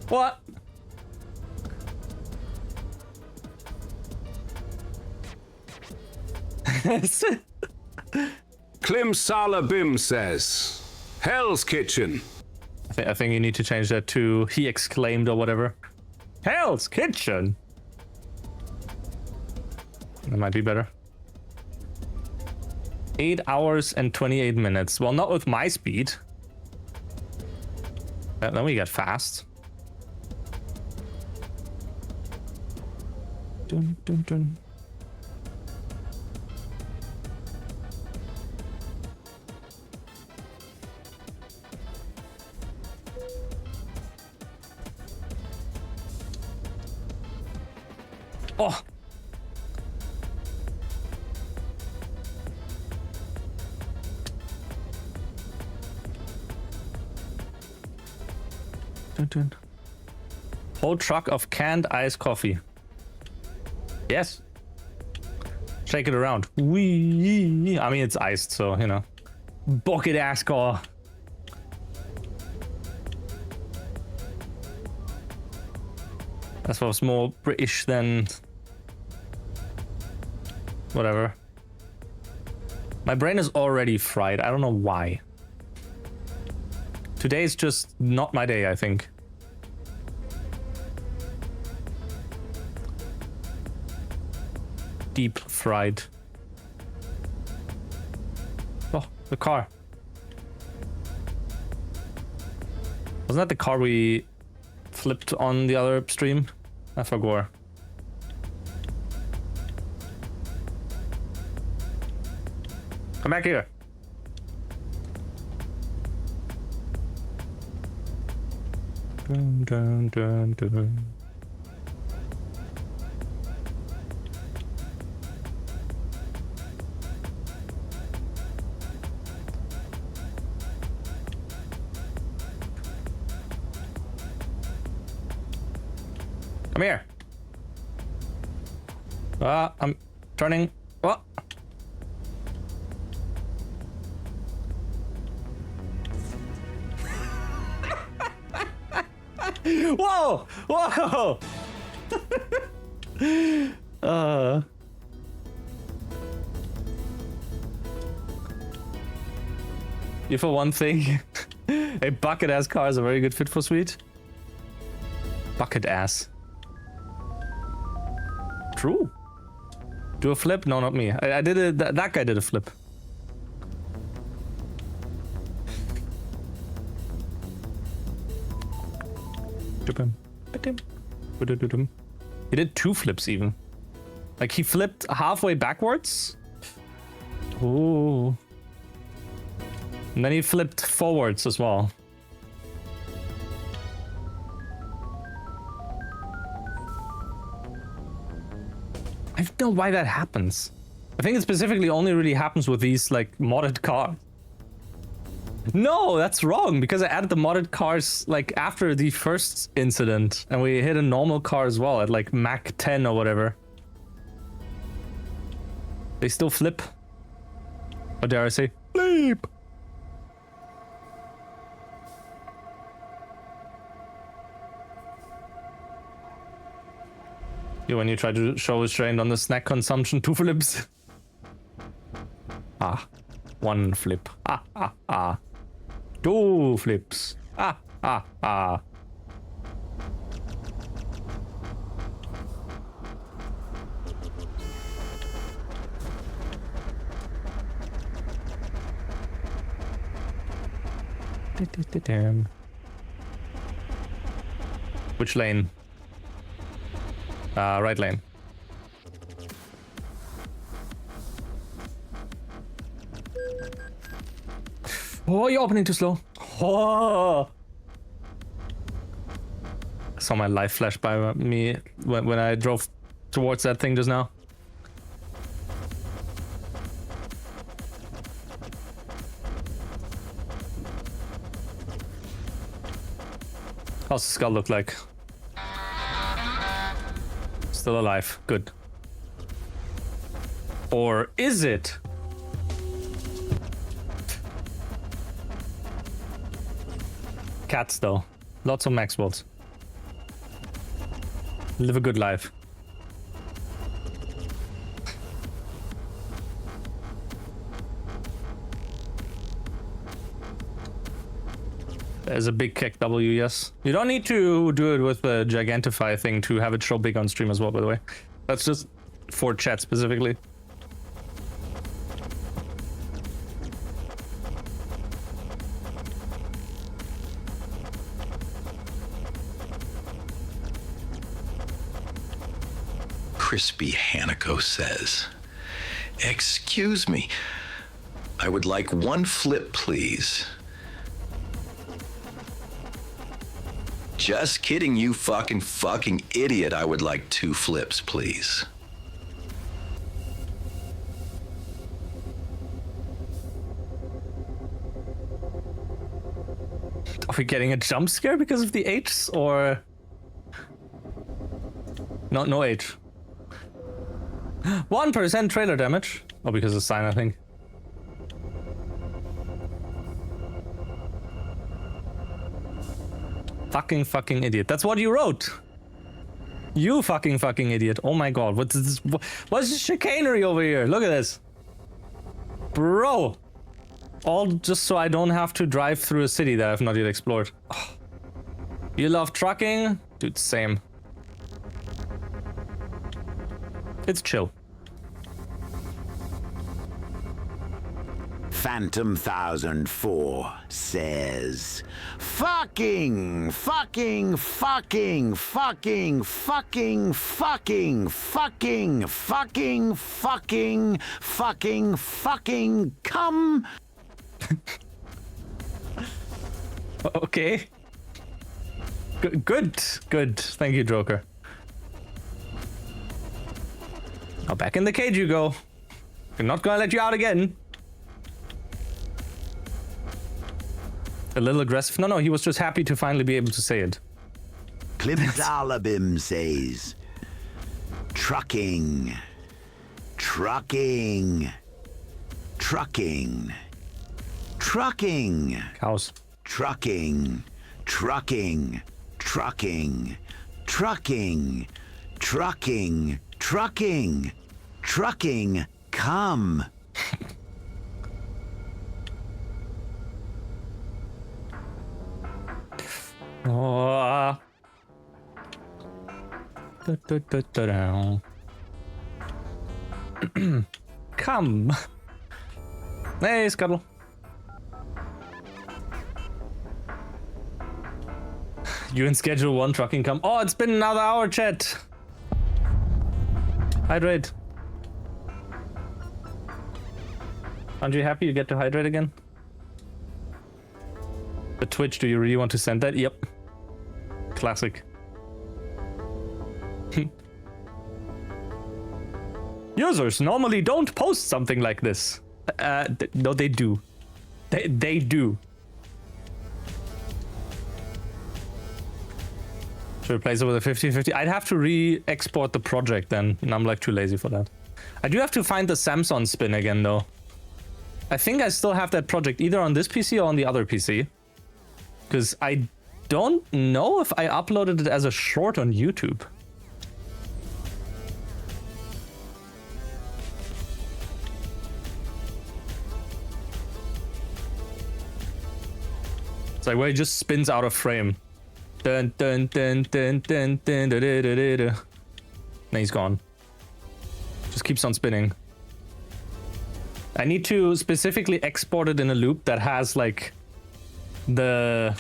What? Klim Salabim says, Hell's Kitchen. I think you need to change that to he exclaimed or whatever. Hell's Kitchen. That might be better. 8 hours and 28 minutes. Well, not with my speed. Then we get fast. Dun, dun, dun. Oh! Dun, dun. Whole truck of canned iced coffee. Yes. Shake it around. Wee. I mean, it's iced, so, you know. Bucket ass car. That was more British than... whatever. My brain is already fried. I don't know why. Today is just not my day, I think. Deep fried. Oh, the car. Wasn't that the car we flipped on the other stream? I forgot. Come back here. Dun, dun, dun, dun. Come here. I'm turning. What? Whoa! Whoa! You for one thing, a bucket ass car is a very good fit for Sweet. Bucket ass. True. Do a flip? No, not me. I did it. That guy did a flip. He did 2 flips even. Like he flipped halfway backwards. Ooh. And then he flipped forwards as well. I don't know why that happens. I think it specifically only really happens with these like modded cars. No, that's wrong, because I added the modded cars like after the first incident, and we hit a normal car as well at like Mach 10 or whatever. They still flip. Or dare I say, flip! Yeah, when you try to show restraint on the snack consumption, 2 flips. Ah, 1 flip. Ah, ah, ah. 2 flips. Ah, ah, ah. Damn. Which lane? Right lane. Oh, you're opening too slow. Oh! I saw my life flash by me when I drove towards that thing just now. How's the skull look like? Still alive. Good. Or is it? Cats, though. Lots of Maxwells. Live a good life. There's a big kick W, yes. You don't need to do it with the Gigantify thing to have it show big on stream as well, by the way. That's just for chat specifically. Crispy Hanako says, "Excuse me, I would like one flip, please." Just kidding, you fucking idiot. I would like 2 flips, please. Are we getting a jump scare because of the H's or... No H. 1% trailer damage. Oh, because of sign, I think. Fucking idiot. That's what you wrote. You fucking idiot. Oh my god. What's this? What's this chicanery over here? Look at this. Bro. All just so I don't have to drive through a city that I've not yet explored. Oh. You love trucking? Dude, same. It's chill. Phantom 1004 says, fucking, come. Okay. Good. Thank you, Joker. Now back in the cage you go. I'm not gonna let you out again. A little aggressive. No, he was just happy to finally be able to say it. Klimzalabim says, trucking. Cows. Trucking. Come. Oh. Come. Hey, Scuttle. You in schedule 1 trucking come. Oh, it's been another hour, chat. Hydrate. Aren't you happy you get to hydrate again? The Twitch, do you really want to send that? Yep. Classic. Users normally don't post something like this. No, they do. They do. Should replace it with a 50-50? I'd have to re-export the project then, and I'm like too lazy for that. I do have to find the Samsung spin again though. I think I still have that project either on this PC or on the other PC. Because I don't know if I uploaded it as a short on YouTube. It's like where it just spins out of frame. Dun dun dun dun dun dun dun dun dun dun. And he's gone. Just keeps on spinning. I need to specifically export it in a loop that has like the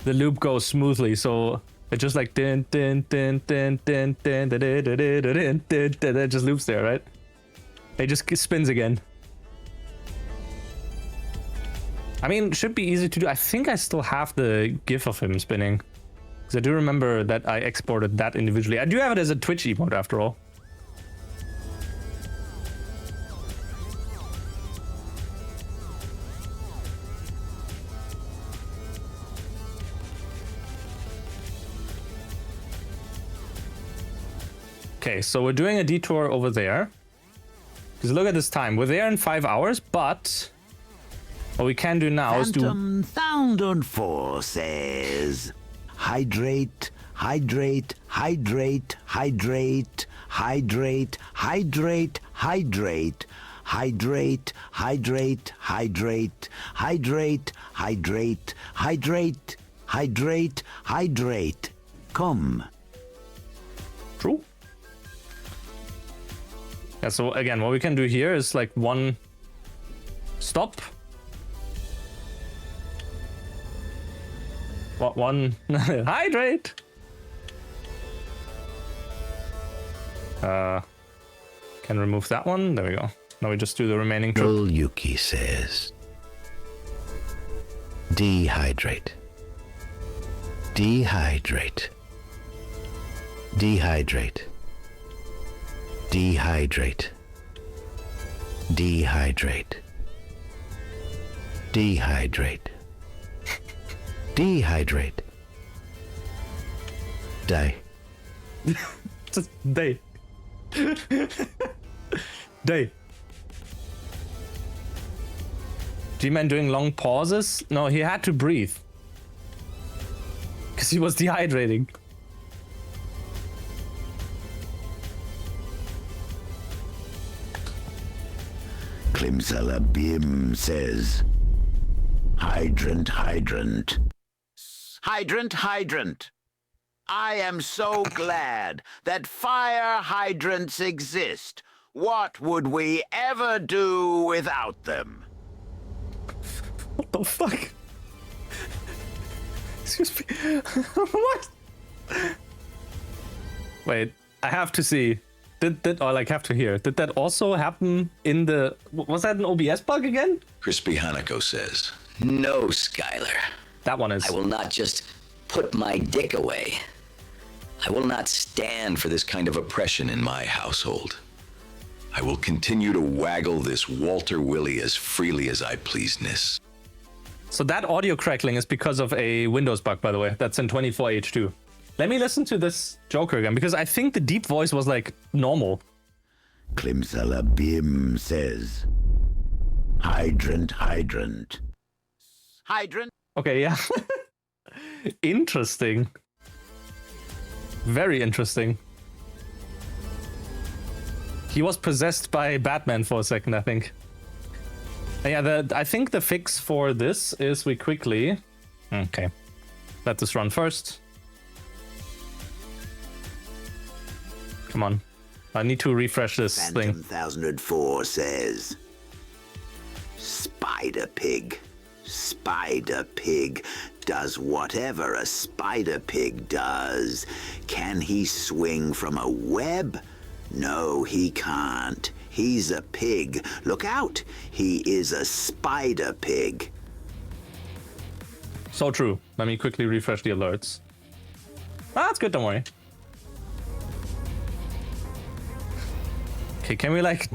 loop goes smoothly, so it just like dun dun dun dun dun dun dun dun dun dun dun dun. It just loops there, right? It just spins again. I mean, it should be easy to do. I think I still have the GIF of him spinning. Because I do remember that I exported that individually. I do have it as a Twitch emote after all. Okay, so we're doing a detour over there. Because look at this time. We're there in 5 hours, but what we can do now is do... Phantom 4 says, hydrate, hydrate, hydrate, hydrate, hydrate, hydrate, hydrate, hydrate, hydrate, hydrate, hydrate, hydrate, hydrate, hydrate, hydrate. Come. True. Yeah, so again, what we can do here is like one stop. One hydrate. Can remove that one. There we go. Now we just do the remaining trip. Yuki says, dehydrate. Dehydrate. Dehydrate. Dehydrate. Dehydrate. Dehydrate. Dehydrate. Die. Just day. Day. G-Man doing long pauses? No, he had to breathe. Because he was dehydrating. Klimsalabim says, hydrant, hydrant. Hydrant, hydrant. I am so glad that fire hydrants exist. What would we ever do without them? What the fuck? Excuse me. What? Wait, I have to see. Have to hear. Did that also happen in the... Was that an OBS bug again? Crispy Hanako says, no, Skylar. That one is... I will not just put my dick away. I will not stand for this kind of oppression in my household. I will continue to waggle this Walter Willie as freely as I please-ness. So that audio crackling is because of a Windows bug, by the way. That's in 24H2. Let me listen to this Joker again, because I think the deep voice was, like, normal. Klimsalabim says, hydrant, hydrant. Hydrant? Okay, yeah. Interesting. Very interesting. He was possessed by Batman for a second, I think. Yeah, I think the fix for this is we quickly... Okay. Let this run first. Come on. I need to refresh this thing. Phantom 1004 says, Spider Pig. Spider Pig does whatever a Spider Pig does. Can he swing from a web? No, he can't. He's a pig. Look out. He is a Spider Pig. So true. Let me quickly refresh the alerts. Ah, that's good, don't worry. Okay, can we like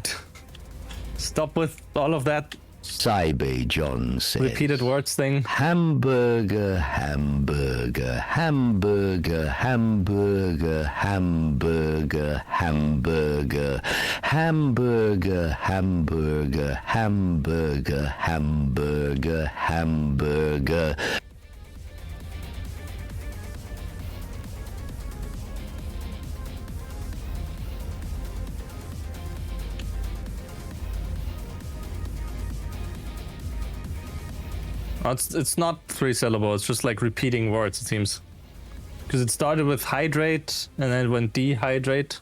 stop with all of that Saibe John says, repeated words thing? Hamburger, hamburger, hamburger, hamburger, hamburger, hamburger, hamburger, hamburger, hamburger, hamburger, hamburger. It's not 3 syllables, it's just like repeating words, it seems. Because it started with hydrate, and then it went dehydrate.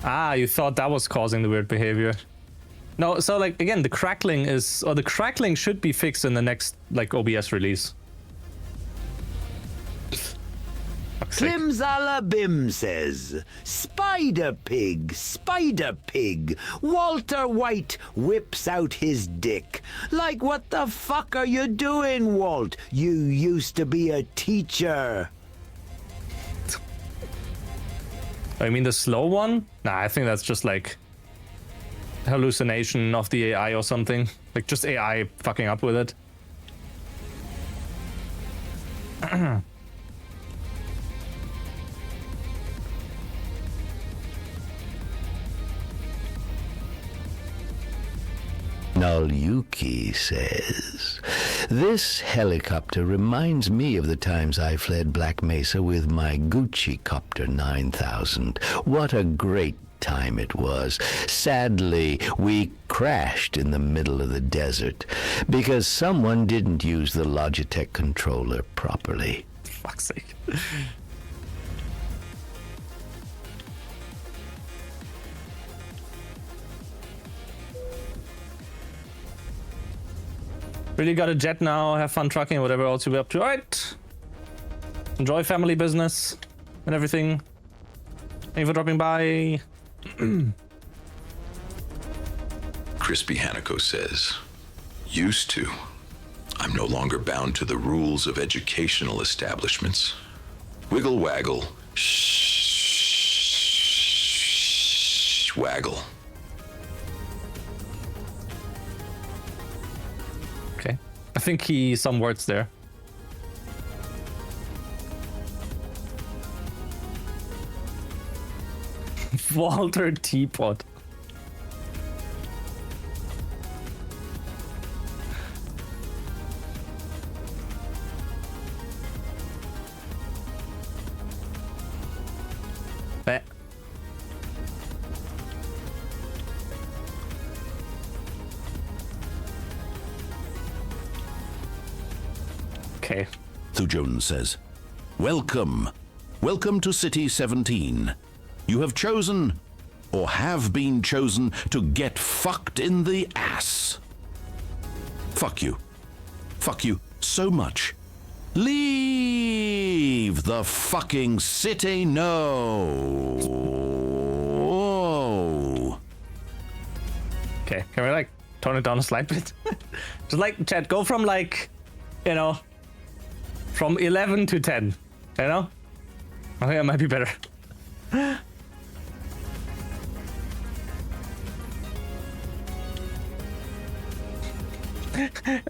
Ah, you thought that was causing the weird behavior. No, so like, again, the crackling is... Or the crackling should be fixed in the next, like, OBS release. Fuck's Slimsalabim says, Spider Pig, Walter White whips out his dick. Like, what the fuck are you doing, Walt? You used to be a teacher. I mean the slow one? Nah, I think that's just like hallucination of the AI or something. Like just AI fucking up with it. Nalyuki says, this helicopter reminds me of the times I fled Black Mesa with my Gucci Copter 9000. What a great time it was. Sadly, we crashed in the middle of the desert because someone didn't use the Logitech controller properly. Fuck's sake. Really got a jet now, have fun trucking, whatever else you'll be up to. Alright. Enjoy family business and everything. Thank you for dropping by. Crispy Hanako says, used to. I'm no longer bound to the rules of educational establishments. Wiggle waggle. Shh, waggle. Okay. I think he some words there. Walter Teapot. Bah. Okay. Thujon says, welcome. Welcome to City 17. You have chosen, or have been chosen, to get fucked in the ass. Fuck you. Fuck you so much. Leave the fucking city, no. Okay, can we like tone it down a slight bit? Just like, chat, go from like, you know, from 11 to 10, you know? I think that might be better.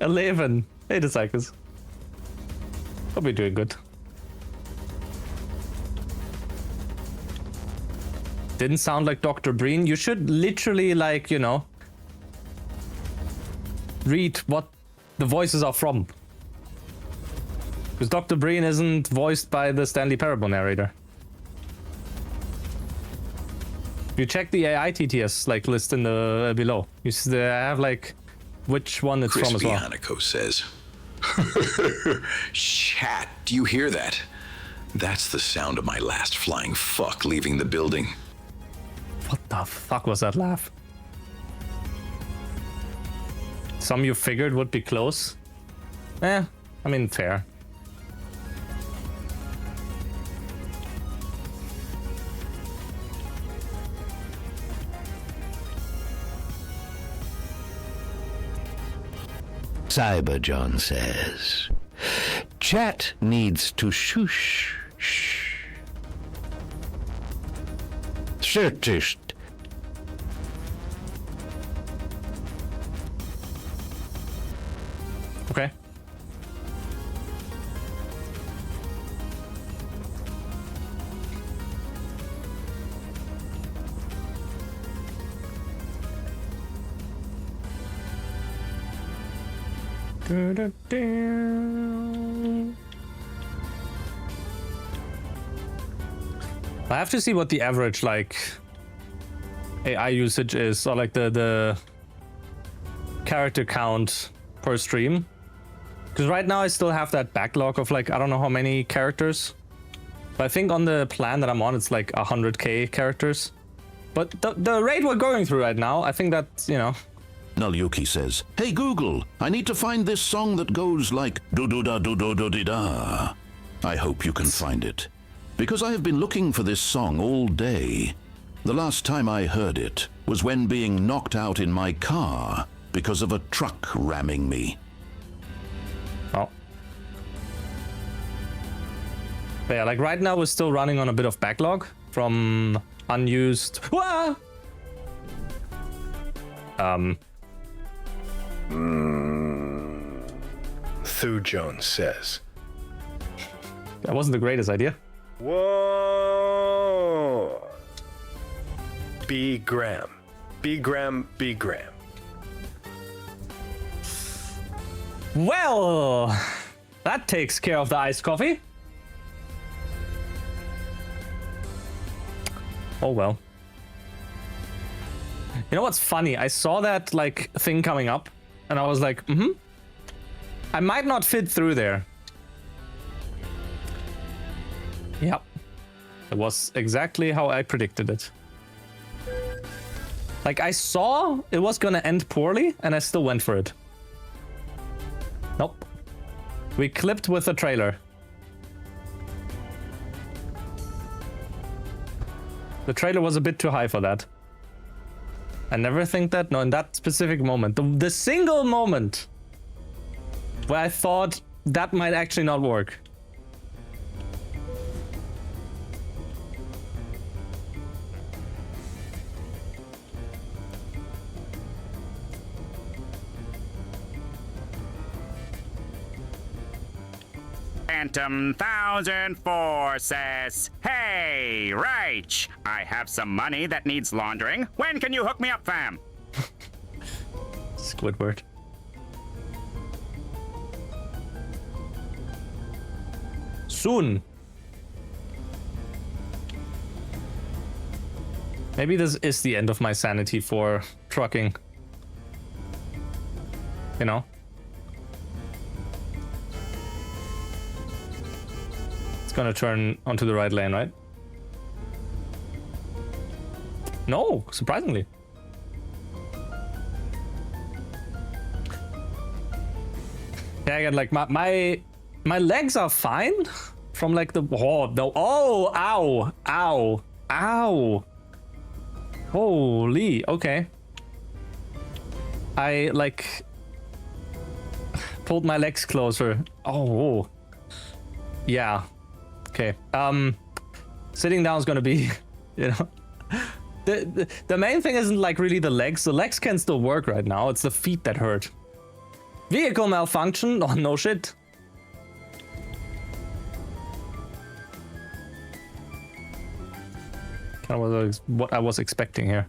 11. Hey, the cycles. Hope you're doing good. Didn't sound like Dr. Breen. You should literally, like, you know, read what the voices are from. Because Dr. Breen isn't voiced by the Stanley Parable narrator. If you check the AI TTS like list in the below, you see I have like which one it's from as well. Hanako says, chat, do you hear that? That's the sound of my last flying fuck leaving the building. What the fuck was that laugh? Some you figured would be close? I mean, fair. Cyber John says, chat needs to shush. Shush. Okay. I have to see what the average like AI usage is, or like the character count per stream. Because right now I still have that backlog of like I don't know how many characters. But I think on the plan that I'm on it's like 100k characters. But the rate we're going through right now, I think that, you know. Nalyuki says, hey Google, I need to find this song that goes like do-do-da-do-do-do-di-da. I hope you can find it. because I have been looking for this song all day. The last time I heard it was when being knocked out in my car because of a truck ramming me. Oh. But yeah, like right now we're still running on a bit of backlog from unused... Wah! Thu Jones says. That wasn't the greatest idea. Whoa! B. Graham. B. Graham, B. Graham. Well, that takes care of the iced coffee. Oh well. You know what's funny? I saw that like thing coming up and I was like, I might not fit through there. Yep. It was exactly how I predicted it. Like I saw it was gonna end poorly and I still went for it. Nope. We clipped with the trailer. The trailer was a bit too high for that. I never think that. No, in that specific moment. The single moment where I thought that might actually not work. Phantom 1004 says, "Hey, Raych, I have some money that needs laundering. When can you hook me up, fam?" Squidward. Soon. Maybe this is the end of my sanity for trucking. You know? Gonna turn onto the right lane, right? No, surprisingly. Yeah, again, like my legs are fine from like the ow, holy, okay. I like pulled my legs closer. Oh, yeah. Okay. Sitting down is gonna be, you know, the main thing isn't like really the legs. The legs can still work right now. It's the feet that hurt. Vehicle malfunction? Oh no shit. Kind of what I was expecting here.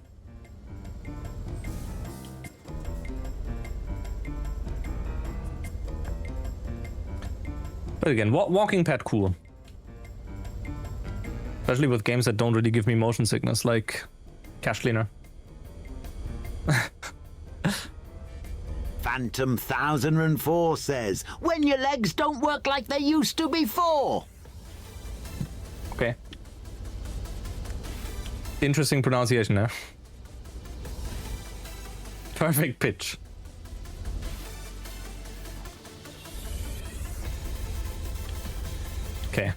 But again, walking pad cool. Especially with games that don't really give me motion sickness, like Cash Cleaner. Phantom 1004 says, "When your legs don't work like they used to before." Okay. Interesting pronunciation there. Perfect pitch. Okay.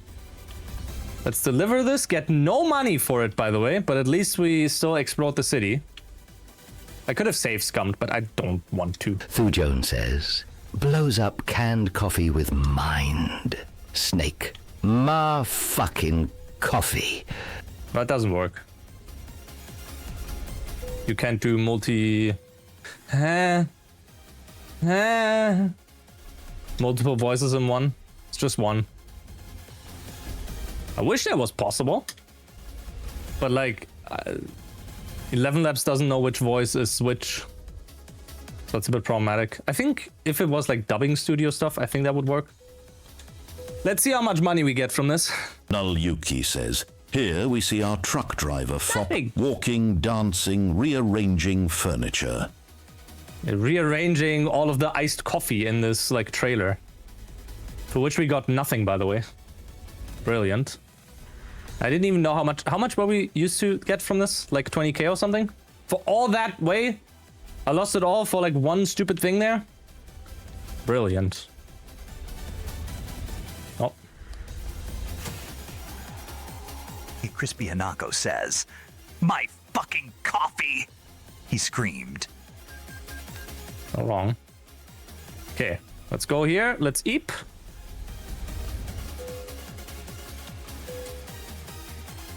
Let's deliver this, get no money for it, by the way, but at least we still explored the city. I could have saved scummed, but I don't want to. Thu Jones says, blows up canned coffee with mind. Snake. Ma fucking coffee. That doesn't work. You can't do multiple voices in one. It's just one. I wish that was possible, but like 11 Labs doesn't know which voice is which, so it's a bit problematic. I think if it was like dubbing studio stuff, I think that would work. Let's see how much money we get from this. Null Yuki says, here we see our truck driver Fop walking, dancing, rearranging furniture. Rearranging all of the iced coffee in this like trailer, for which we got nothing, by the way. Brilliant. I didn't even know how much were we used to get from this, like 20k or something, for all that way. I lost it all for like one stupid thing there. Brilliant. Oh. Crispy Hanako says. My fucking coffee! He screamed. Not wrong. Okay, let's go here. Let's eep.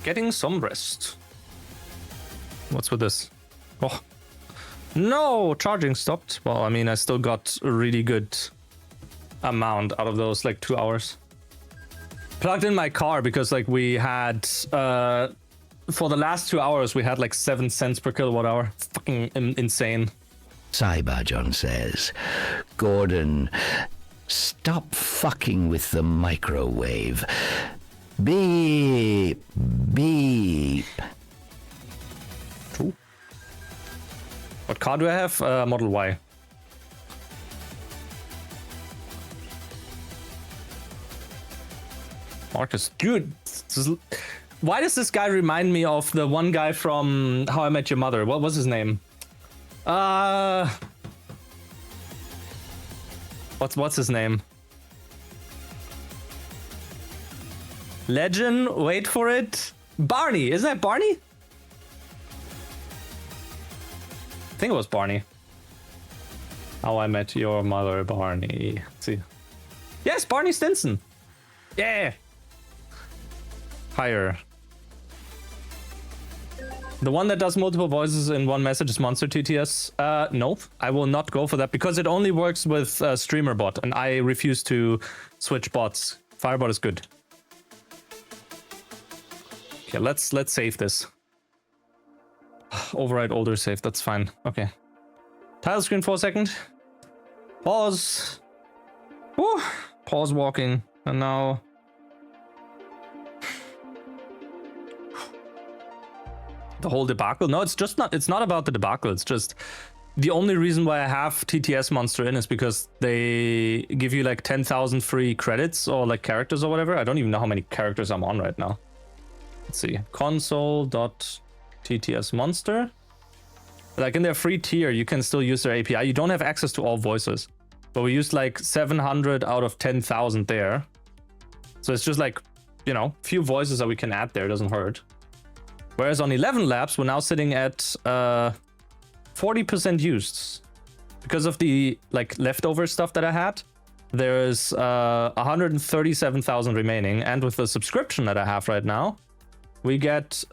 Getting some rest. What's with this? Oh. No! Charging stopped. Well, I mean, I still got a really good amount out of those, like 2 hours. Plugged in my car because, like, we had... for the last 2 hours, we had, like, 7 cents per kilowatt hour. Fucking insane. Cyberjon says, Gordon, stop fucking with the microwave. Beep, beep. True. What car do I have? Model Y. Marcus, dude, why does this guy remind me of the one guy from How I Met Your Mother? What was his name? What's his name? Legend, wait for it. Barney, isn't that Barney? I think it was Barney. How I Met Your Mother, Barney. Let's see. Yes, Barney Stinson. Yeah. Higher. The one that does multiple voices in one message is Monster TTS. No, I will not go for that because it only works with StreamerBot, and I refuse to switch bots. Firebot is good. Okay, let's save this. Override older save, that's fine. Okay. Title screen for a second. Pause. Woo. Pause walking. And now... the whole debacle? No, it's not about the debacle. It's just the only reason why I have TTS Monster in is because they give you like 10,000 free credits or like characters or whatever. I don't even know how many characters I'm on right now. Let's see. Console.TTS Monster. Like in their free tier, you can still use their API. You don't have access to all voices, but we used like 700 out of 10,000 there. So it's just like, you know, few voices that we can add there. Doesn't hurt. Whereas on 11 Labs, we're now sitting at 40% used. Because of the like leftover stuff that I had, there's 137,000 remaining. And with the subscription that I have right now, we get...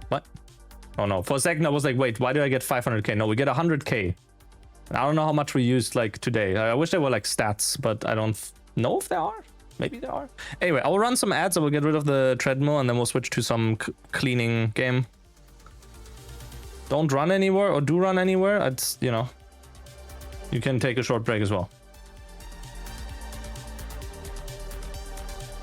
What? Oh no, for a second I was like, wait, why do I get 500k? No, we get 100k. I don't know how much we used like today. I wish there were like stats, but I don't know if there are. Maybe there are. Anyway, I'll run some ads. I will get rid of the treadmill and then we'll switch to some cleaning game. Don't run anywhere or do run anywhere. It's, you know, you can take a short break as well.